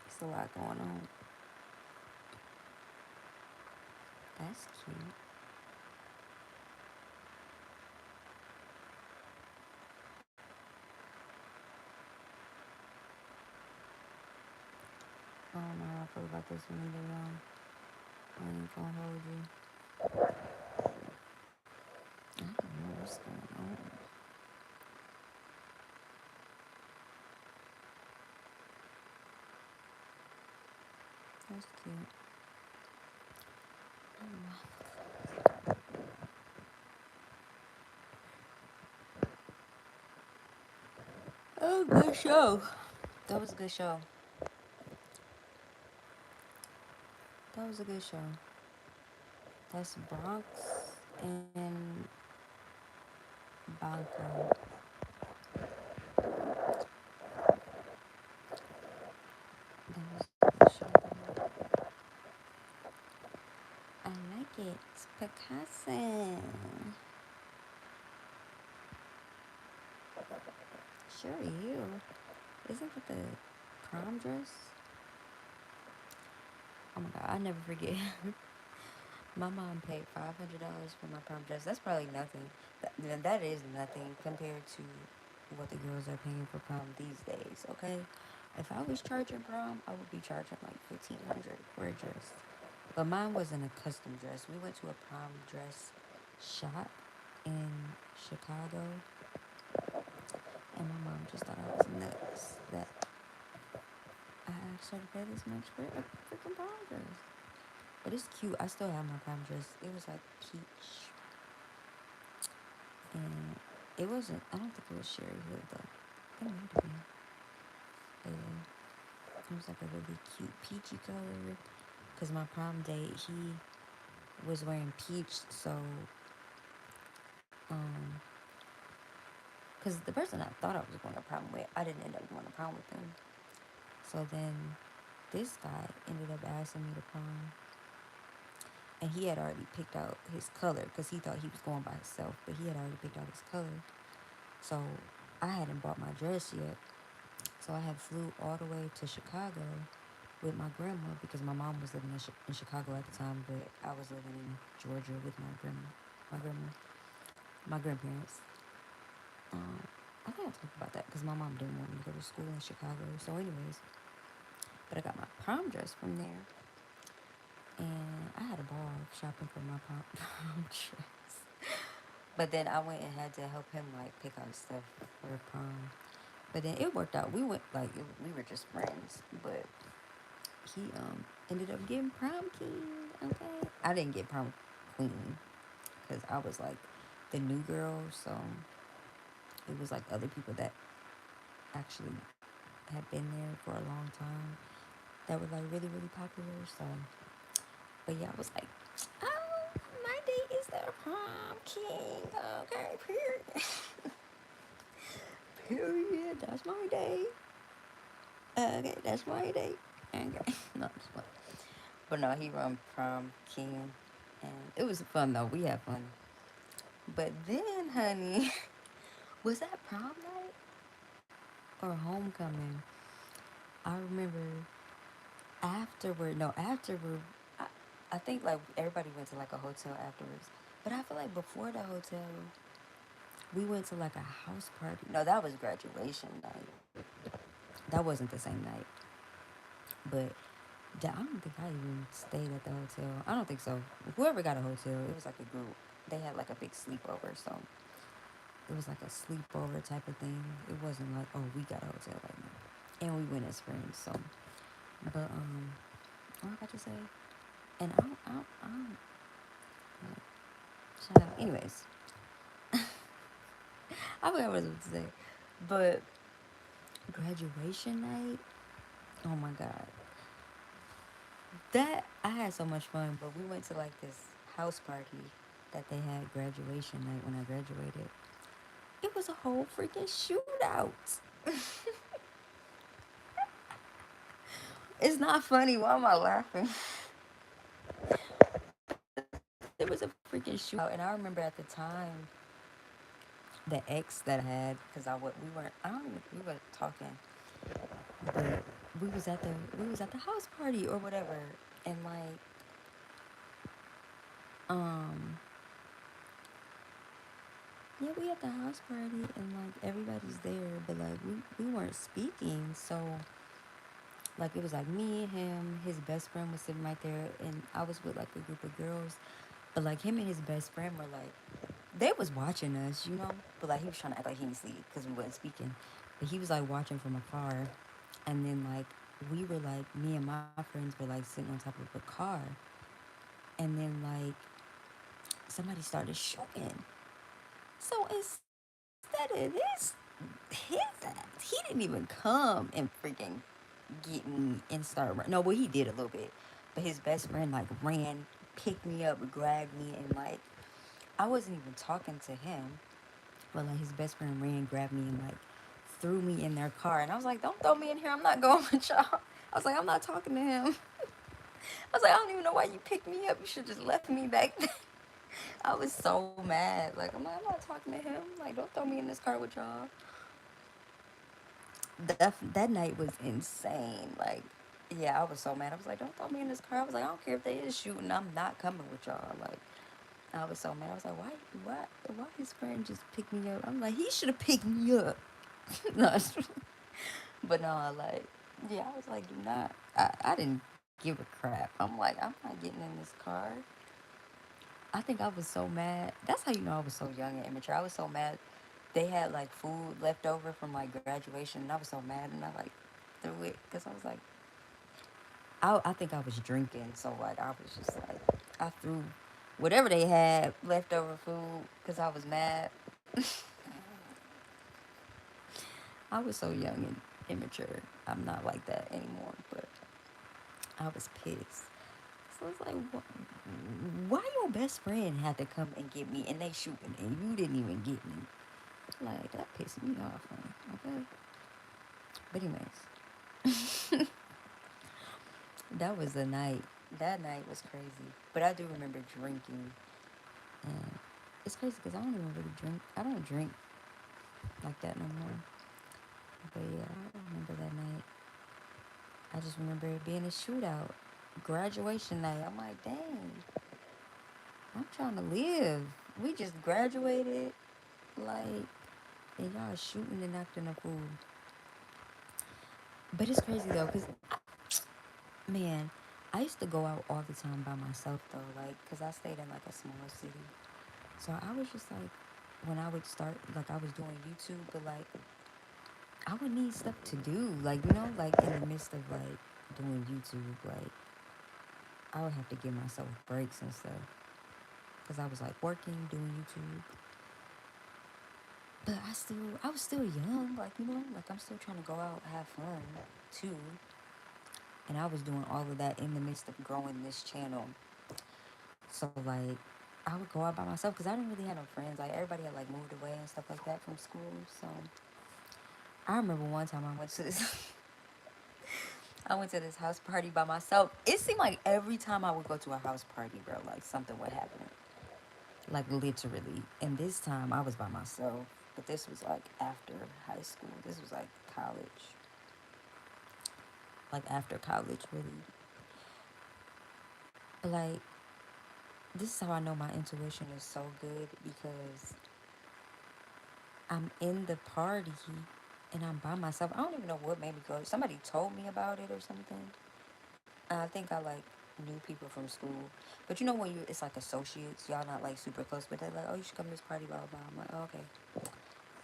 It's a lot going on. That's cute. I don't know how I feel about this one either, y'all. I ain't gonna hold you. I don't know what's going on. That's cute. Oh, good show. That was a good show. That was a good show. That's Bronx and Banco. That was a good show. I like it. It's Picasso. Sure, you. Isn't that the prom dress? Oh my god, I never forget. My mom paid $500 for my prom dress. That's probably nothing. That is nothing compared to what the girls are paying for prom these days. Okay, if I was charging prom, I would be charging like 1,500 for a dress. But mine wasn't a custom dress. We went to a prom dress shop in Chicago, and my mom just thought I was nuts that I asked her to pay this much for a freaking prom dress. But it's cute. I still have my prom dress. It was like peach, and it wasn't. I don't think it was Sherry Hood though. It might have been. But yeah, it was like a really cute peachy color. Cause my prom date, he was wearing peach, so um, cause the person I thought I was going to prom with, I didn't end up going to prom with them. So then this guy ended up asking me to prom. and he had already picked out his color because he thought he was going by himself, but he had already picked out his color. So I hadn't bought my dress yet. So I had flew all the way to Chicago with my grandma because my mom was living in Chicago at the time, but I was living in Georgia with my grandparents. Um, I think I talked about that because my mom didn't want me to go to school in Chicago. So, anyways, but I got my prom dress from there, and I had a ball shopping for my prom dress. But then I went and had to help him like pick out stuff for prom. But then it worked out. We went like we were just friends, but he ended up getting prom king. Okay, I didn't get prom queen because I was like the new girl, so it was like other people that actually had been there for a long time that were like really really popular. So, but yeah, I was like, oh, my date is the prom king. Okay, period. Period. That's my date. Okay, that's my date. Okay, no, just fun. But no, he run prom king, and it was fun though. We had fun. But then, honey, was that prom night or homecoming? I remember afterward. No, afterward. I, I think like everybody went to like a hotel afterwards. But I feel like before the hotel, we went to like a house party. No, that was graduation night. That wasn't the same night. But I don't think I even stayed at the hotel. I don't think so. Whoever got a hotel, it was like a group. They had like a big sleepover, so it was like a sleepover type of thing. It wasn't like, oh, we got a hotel right now, and we went as friends. So, but what am I about to say? And shut up. Anyways, I forgot what I was about to say. But graduation night, oh my god, that I had so much fun. But we went to like this house party that they had graduation night when I graduated. It was a whole freaking shootout. It's not funny. Why am I laughing? There was a freaking shootout, and I remember at the time the ex that I had because we weren't I don't even we were talking, but we was at the house party or whatever, and like um yeah, we at the house party and like everybody's there, but like we weren't speaking, so like it was like me, him, his best friend was sitting right there, and I was with like a group of girls, but like him and his best friend were like they was watching us, you know, but like he was trying to act like he didn't sleep because we wasn't speaking, but he was like watching from afar, and then like we were like me and my friends were like sitting on top of a car, and then like somebody started shooting. So instead of this, his he didn't even come and freaking get me and start. No, well he did a little bit, but his best friend like ran, picked me up, grabbed me, and like I wasn't even talking to him, but like his best friend ran, grabbed me, and like threw me in their car, and I was like, "Don't throw me in here. I'm not going with y'all." I was like, "I'm not talking to him." I was like, "I don't even know why you picked me up. You should just left me back there." I was so mad. Like I'm not talking to him. Like don't throw me in this car with y'all. That night was insane. Like yeah, I was so mad. I was like, "Don't throw me in this car." I was like, "I don't care if they is shooting. I'm not coming with y'all." Like I was so mad. I was like, why his friend just picked me up? I'm like, he should have picked me up. No, but no, like, yeah, I was like, do not. I didn't give a crap. I'm like, I'm not getting in this car. I think I was so mad. That's how you know I was so young and immature. I was so mad. They had like food left over from like graduation, and I was so mad, and I like threw it because I was like, I think I was drinking, so like I was just like, I threw whatever they had leftover food because I was mad. I was so young and immature. I'm not like that anymore, but I was pissed. So it's like, why your best friend had to come and get me, and they shooting, and you didn't even get me? Like that pissed me off, man. Okay, but anyways, that was the night. That night was crazy. But I do remember drinking. And it's crazy because I don't even really drink. I don't drink like that no more. But yeah, I remember that night. I just remember it being a shootout. Graduation night. I'm like, dang, I'm trying to live. We just graduated, like, and y'all shooting and acting a fool. But it's crazy though, because, man, I used to go out all the time by myself though, like, because I stayed in like a small city. So I was just like, when I would start, like, I was doing YouTube, but like, I would need stuff to do, like, like in the midst of like doing YouTube, like, I would have to give myself breaks and stuff. Because I was like working, doing YouTube. But I was still young, like, like I'm still trying to go out, have fun too. And I was doing all of that in the midst of growing this channel. So, like, I would go out by myself because I didn't really have no friends. Like, everybody had, like, moved away and stuff like that from school. So, I remember one time I went to this. I went to this house party by myself. It seemed like every time I would go to a house party, bro, like something would happen. Like literally. And this time I was by myself. But this was like after high school. This was like college. Like after college, really. But like, this is how I know my intuition is so good because I'm in the party and I'm by myself. I don't even know what made me go. Somebody told me about it or something. I think I like knew people from school. But when it's like associates, y'all not like super close, but they're like, oh, you should come to this party, blah, blah, blah. I'm like, oh, okay.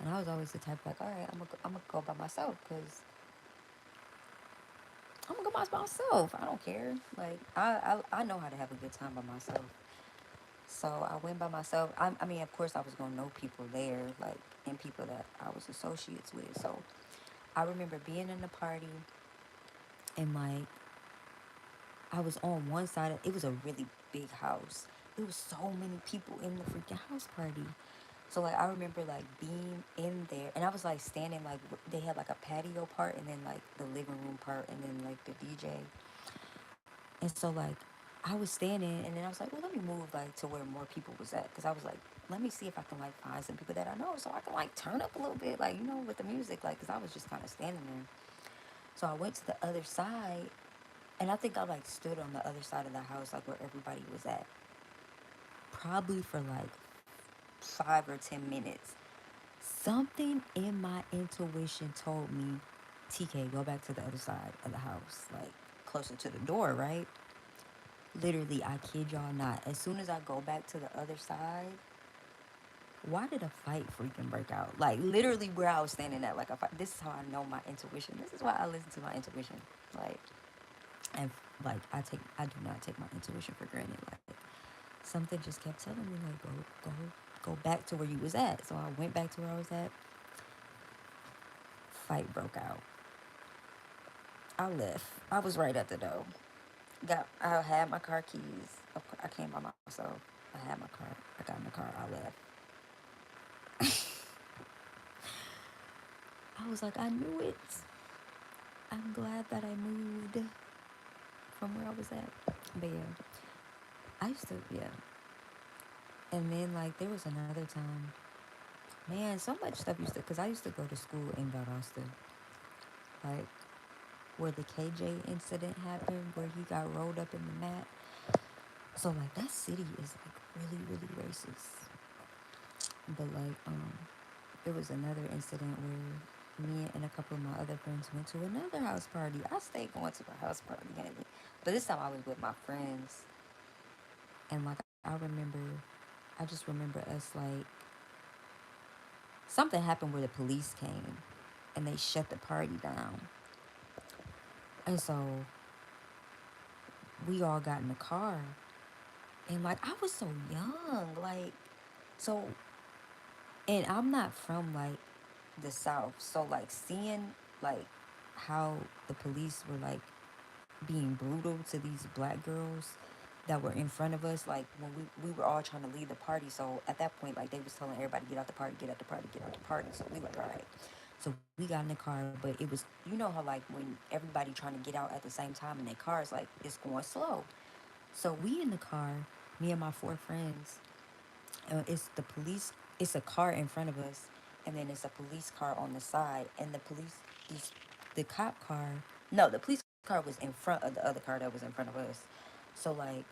And I was always the type like, all right, I'm gonna go by myself because I'm gonna go by myself. I don't care. Like, I know how to have a good time by myself. So I went by myself. I mean, of course, I was gonna know people there, like, and people that I was associates with. So I remember being in the party and like I was on one side. It was a really big house. It was so many people in the freaking house party. So like I remember like being in there, and I was like standing like they had like a patio part, and then like the living room part, and then like the DJ. And so like I was standing, and then I was like, well, let me move like to where more people was at, because I was like, let me see if I can like find some people that I know, so I can like turn up a little bit, like with the music, like, because I was just kind of standing there. So I went to the other side, and I think I like stood on the other side of the house, like where everybody was at, probably for like 5 or 10 minutes. Something in my intuition told me, TK, go back to the other side of the house, like closer to the door, right? Literally, I kid y'all not. As soon as I go back to the other side, why did a fight freaking break out? Like literally where I was standing at, like a fight. This is how I know my intuition. This is why I listen to my intuition. Like, and like I do not take my intuition for granted. Like, something just kept telling me like, go back to where you was at. So I went back to where I was at. Fight broke out. I left. I was right at the door. I had my car keys. I came by myself. I had my car. I got in the car. I left. I was like, I knew it. I'm glad that I moved from where I was at. But yeah, I used to, yeah. And then like there was another time, man, so much stuff used to, cause I used to go to school in Valdosta, like where the KJ incident happened, where he got rolled up in the mat. So like that city is like really, really racist. But like there was another incident where me and a couple of my other friends went to another house party. I stayed going to a house party, but this time I was with my friends, and like I just remember us like something happened where the police came and they shut the party down, and so we all got in the car, and like I was so young, like, so, and I'm not from like the South, so like seeing like how the police were like being brutal to these black girls that were in front of us, like when we were all trying to leave the party. So at that point, like they was telling everybody, get out the party, get out the party, get out the party. So we like, all right. So we got in the car, but it was, how like when everybody trying to get out at the same time in their cars, like it's going slow. So we in the car, me and my four friends. It's the police. It's a car in front of us, and then it's a police car on the side. And the police, these, the cop car. No, the police car was in front of the other car that was in front of us. So like,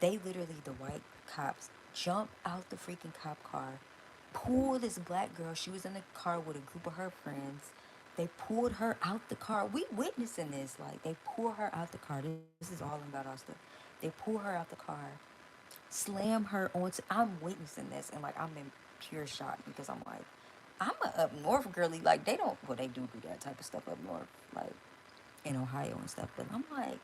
they literally, the white cops jump out the freaking cop car, pull this black girl. She was in the car with a group of her friends. They pulled her out the car. We witnessing this. Like, they pull her out the car. This is all in Valdosta. They pull her out the car, slam her onto. I'm witnessing this, and like, I'm in pure shock because I'm like, I'm a up north girly. Like, they don't. Well, they do that type of stuff up north, like in Ohio and stuff. But I'm like,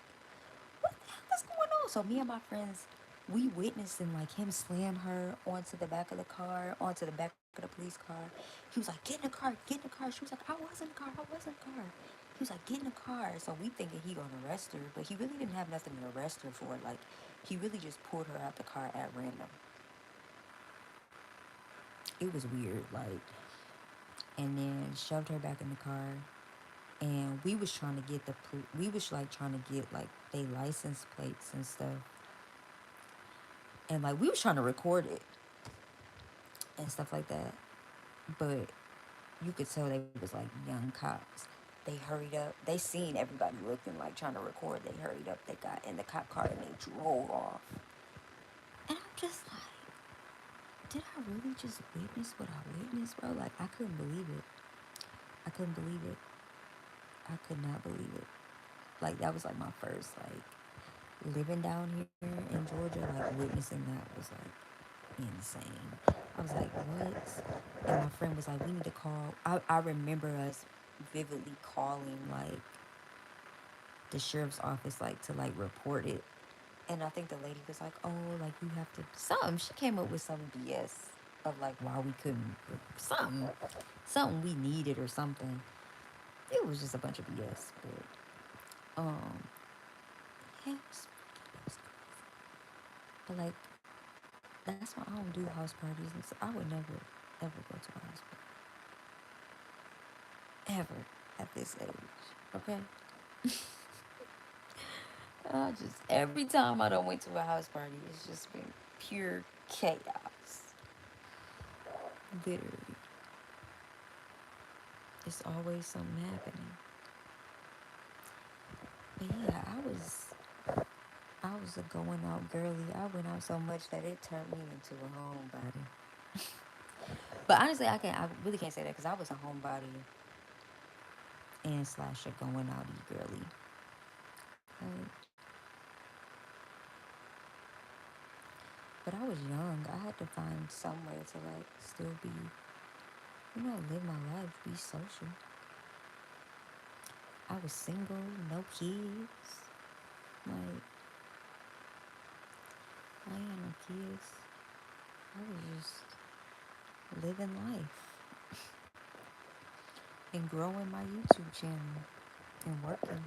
what the hell is going on? So me and my friends, we witnessing like him slam her onto the back of the car, onto the back of the police car. He was like, get in the car, get in the car. She was like, I was in the car, I was in the car. He was like, get in the car. So we thinking he gonna arrest her, but he really didn't have nothing to arrest her for. Like, he really just pulled her out the car at random. It was weird, like, and then shoved her back in the car. And we was trying to get we was like trying to get like they license plates and stuff, and like we was trying to record it and stuff like that. But you could tell they was like young cops. They hurried up. They seen everybody looking like trying to record. They hurried up. They got in the cop car and they drove off. And I'm just like, did I really just witness what I witnessed, bro? Like, I couldn't believe it. I couldn't believe it. I could not believe it. Like, that was like my first like living down here in Georgia. Like, witnessing that was like insane. I was like, what? And my friend was like, we need to call. I remember us vividly calling like the sheriff's office like to like report it. And I think the lady was like, oh, like you have to something. She came up with some BS of like why we couldn't something we needed or something. It was just a bunch of BS. But yeah, it was but like that's why I don't do house parties, and so I would never ever go to a house party ever at this age. Okay. I just every time I don't went to a house party, it's just been pure chaos. Literally, it's always something happening. But yeah, I was a going out girly. I went out so much that it turned me into a homebody. But honestly, I really can't say that because I was a homebody and slash a going outy girly. Like, but I was young. I had to find some way to like still be, live my life, be social. I was single, no kids. Like, I ain't had no kids. I was just living life and growing my YouTube channel and working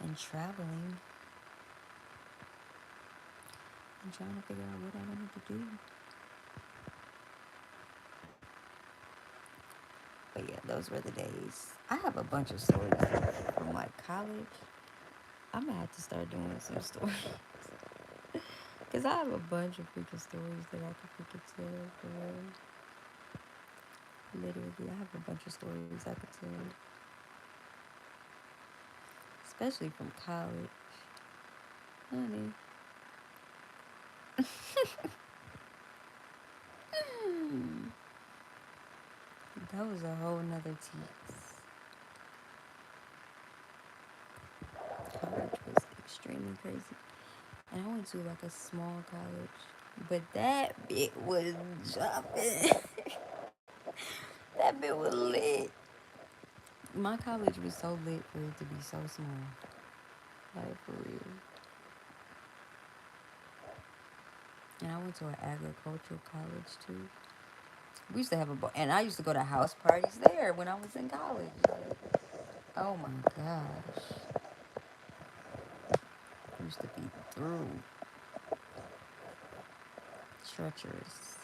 and traveling and trying to figure out what I wanted to do. But yeah, those were the days. I have a bunch of stories from like college. I'm gonna have to start doing some stories. Because I have a bunch of freaking stories that I could freaking tell for real. Literally, I have a bunch of stories I could tell. Especially from college. Honey. That was a whole nother tease. College was extremely crazy. And I went to like a small college. But that bit was jumping. That bit was lit. My college was so lit for it to be so small. Like, for real. And I went to an agricultural college too. We used to have and I used to go to house parties there when I was in college. Like, oh my gosh. Used to be through. Treacherous.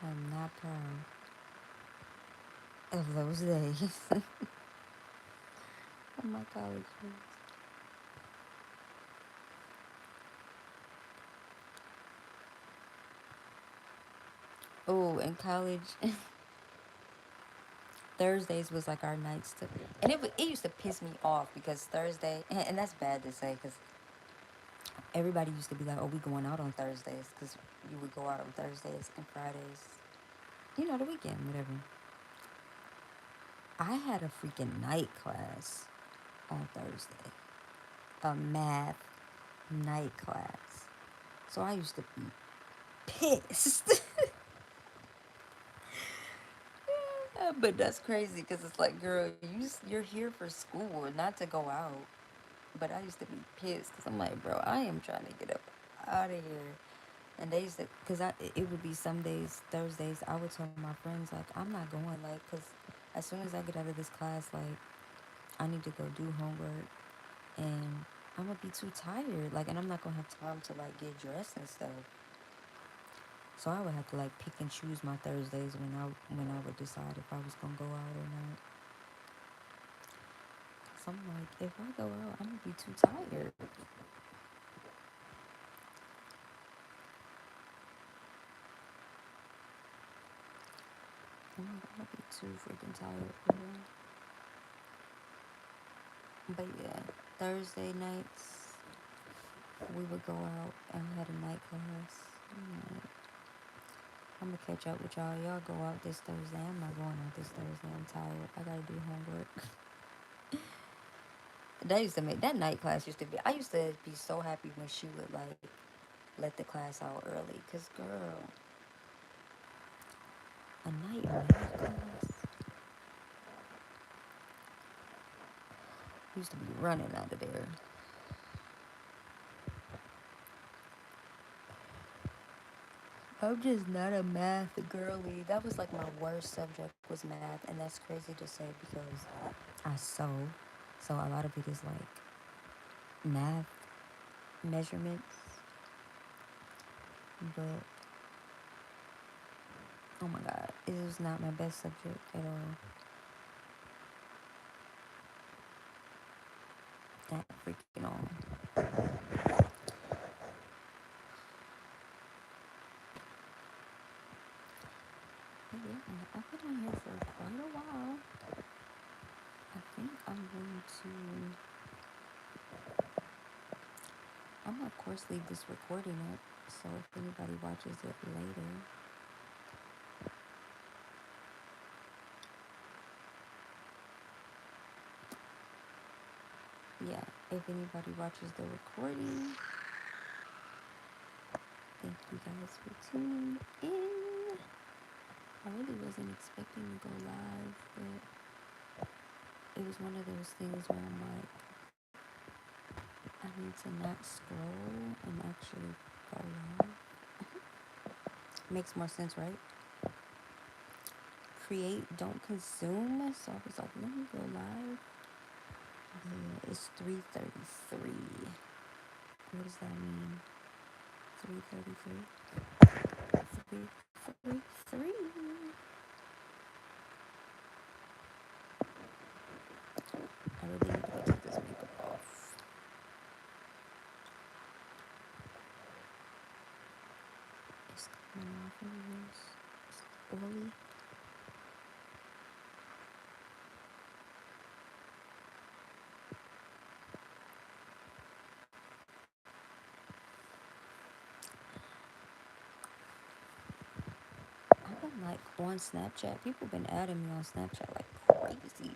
I'm not proud of those days. My college friends. Oh, in college, Thursdays was like our nights to, and it used to piss me off because Thursday, and that's bad to say because everybody used to be like, oh, we going out on Thursdays because you would go out on Thursdays and Fridays, the weekend, whatever. I had a freaking night class on Thursday, a math night class. So I used to be pissed. But that's crazy because it's like, girl, you're here for school, not to go out. But I used to be pissed because I'm like, bro, I am trying to get up out of here. And they used to, because it would be some days, Thursdays, I would tell my friends, like, I'm not going, like, because as soon as I get out of this class, like, I need to go do homework and I'm going to be too tired. Like, and I'm not going to have time to, like, get dressed and stuff. So I would have to, like, pick and choose my Thursdays when I would decide if I was going to go out or not. So I'm like, if I go out, I'm going to be too tired. I'm going to be too freaking tired for real. But yeah, Thursday nights, we would go out and we had a night class. I'm gonna catch up with y'all. Y'all go out this Thursday. I'm not going out this Thursday. I'm tired. I gotta do homework. That night class used to be. I used to be so happy when she would like let the class out early. Cause girl, a night math class used to be running out of there. I'm just not a math girly. That was like my worst subject was math, and that's crazy to say because I sew, so a lot of it is like math measurements. But oh my god, it was not my best subject at all. That freaking all. But yeah, I've been on here for quite a while. I think I'm gonna of course leave this recording up. So if anybody watches it later, yeah, if anybody watches the recording, thank you guys for tuning in. I really wasn't expecting to go live, but it was one of those things where I'm like, I need to not scroll and actually go live. Makes more sense, right? Create, don't consume. So I was like, let me go live. Yeah, it's 3:33. What does that mean? 3:33. 3:33. I really need to go take this makeup off. It's coming off of this. It's oily. I've been like on Snapchat. People been adding me on Snapchat like crazy.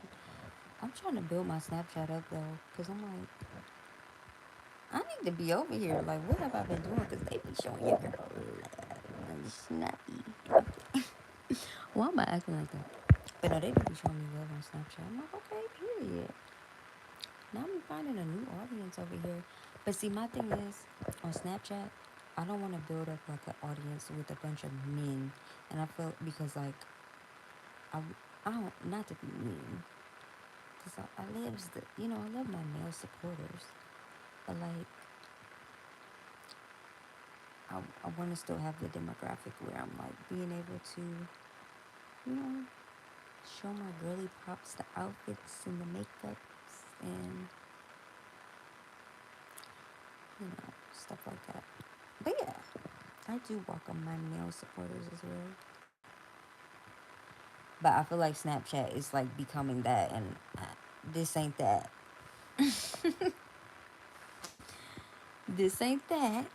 I'm trying to build my Snapchat up though, cause I'm like, I need to be over here. Like, what have I been doing? Cause they be showing your girl love, snappy. Why am I acting like that? But no, they do be showing me love on Snapchat. I'm like, okay, period. Now I'm finding a new audience over here. But see, my thing is on Snapchat, I don't want to build up like an audience with a bunch of men, and I feel because like I, I don't not to be mean, cause I lives the I love my male supporters, but like I want to still have the demographic where I'm like being able to you know show my girly props, the outfits and the makeups. and stuff like that. But yeah, I do welcome my male supporters as well. But I feel like Snapchat is like becoming that, and this ain't that. This ain't that.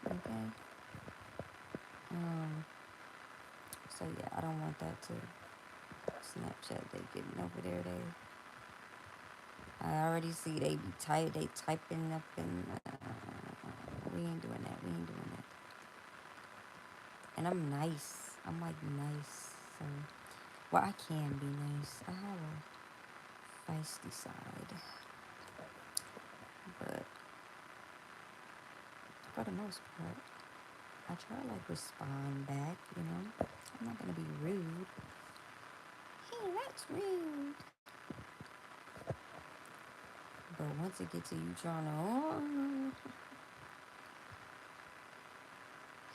Okay. Um. So yeah, I don't want that to Snapchat. They getting over there. I already see they typing up and we ain't doing that. We ain't doing that. And I'm nice. I'm like nice. So well, I can be nice. I have a feisty side, but for the most part, I try to like respond back. I'm not gonna be rude. Hey, that's rude. But once it gets to you trying to,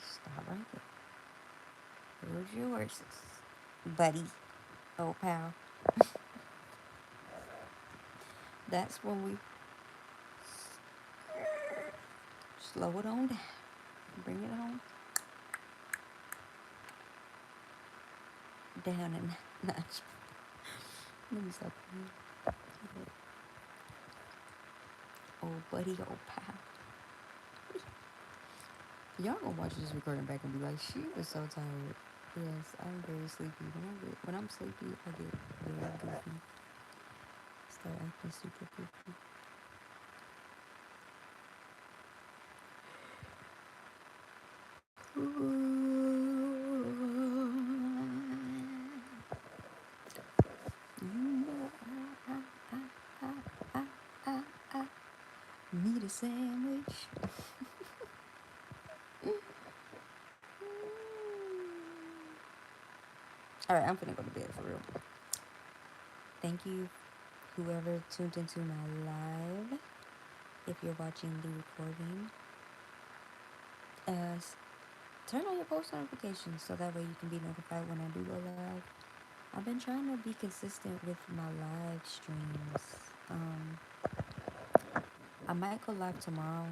stop right there. Where's your horses, buddy? Oh, pal. That's when we slow it on down. Bring it on down and notch. Let me stop. Oh, buddy, oh, pal. Y'all gonna watch this recording back and be like, she was so tired. Yes, I'm very sleepy. When I'm sleepy, I get very goofy. Start acting super goofy. Need a sandwich. Alright, I'm finna go to bed for real. Thank you, whoever tuned into my live. If you're watching the recording, turn on your post notifications so that way you can be notified when I do go live. I've been trying to be consistent with my live streams. I might go live tomorrow.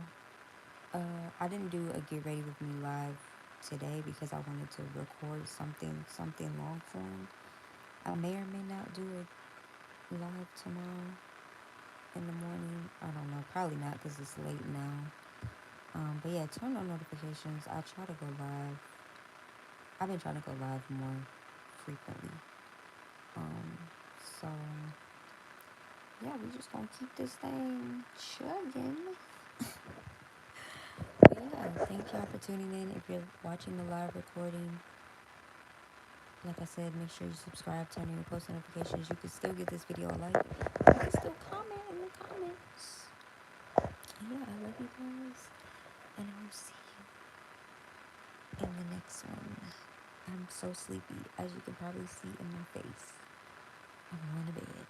I didn't do a get ready with me live today because I wanted to record something long form. I may or may not do it live tomorrow in the morning. I don't know. Probably not because it's late now. But yeah, turn on notifications. I try to go live. I've been trying to go live more frequently. So yeah, we just gonna keep this thing chugging. But yeah, thank y'all for tuning in. If you're watching the live recording, like I said, make sure you subscribe, turn on your post notifications. You can still give this video a like. You can still comment in the comments. Yeah, I love you guys. And I will see you in the next one. I'm so sleepy, as you can probably see in my face. I'm going to bed.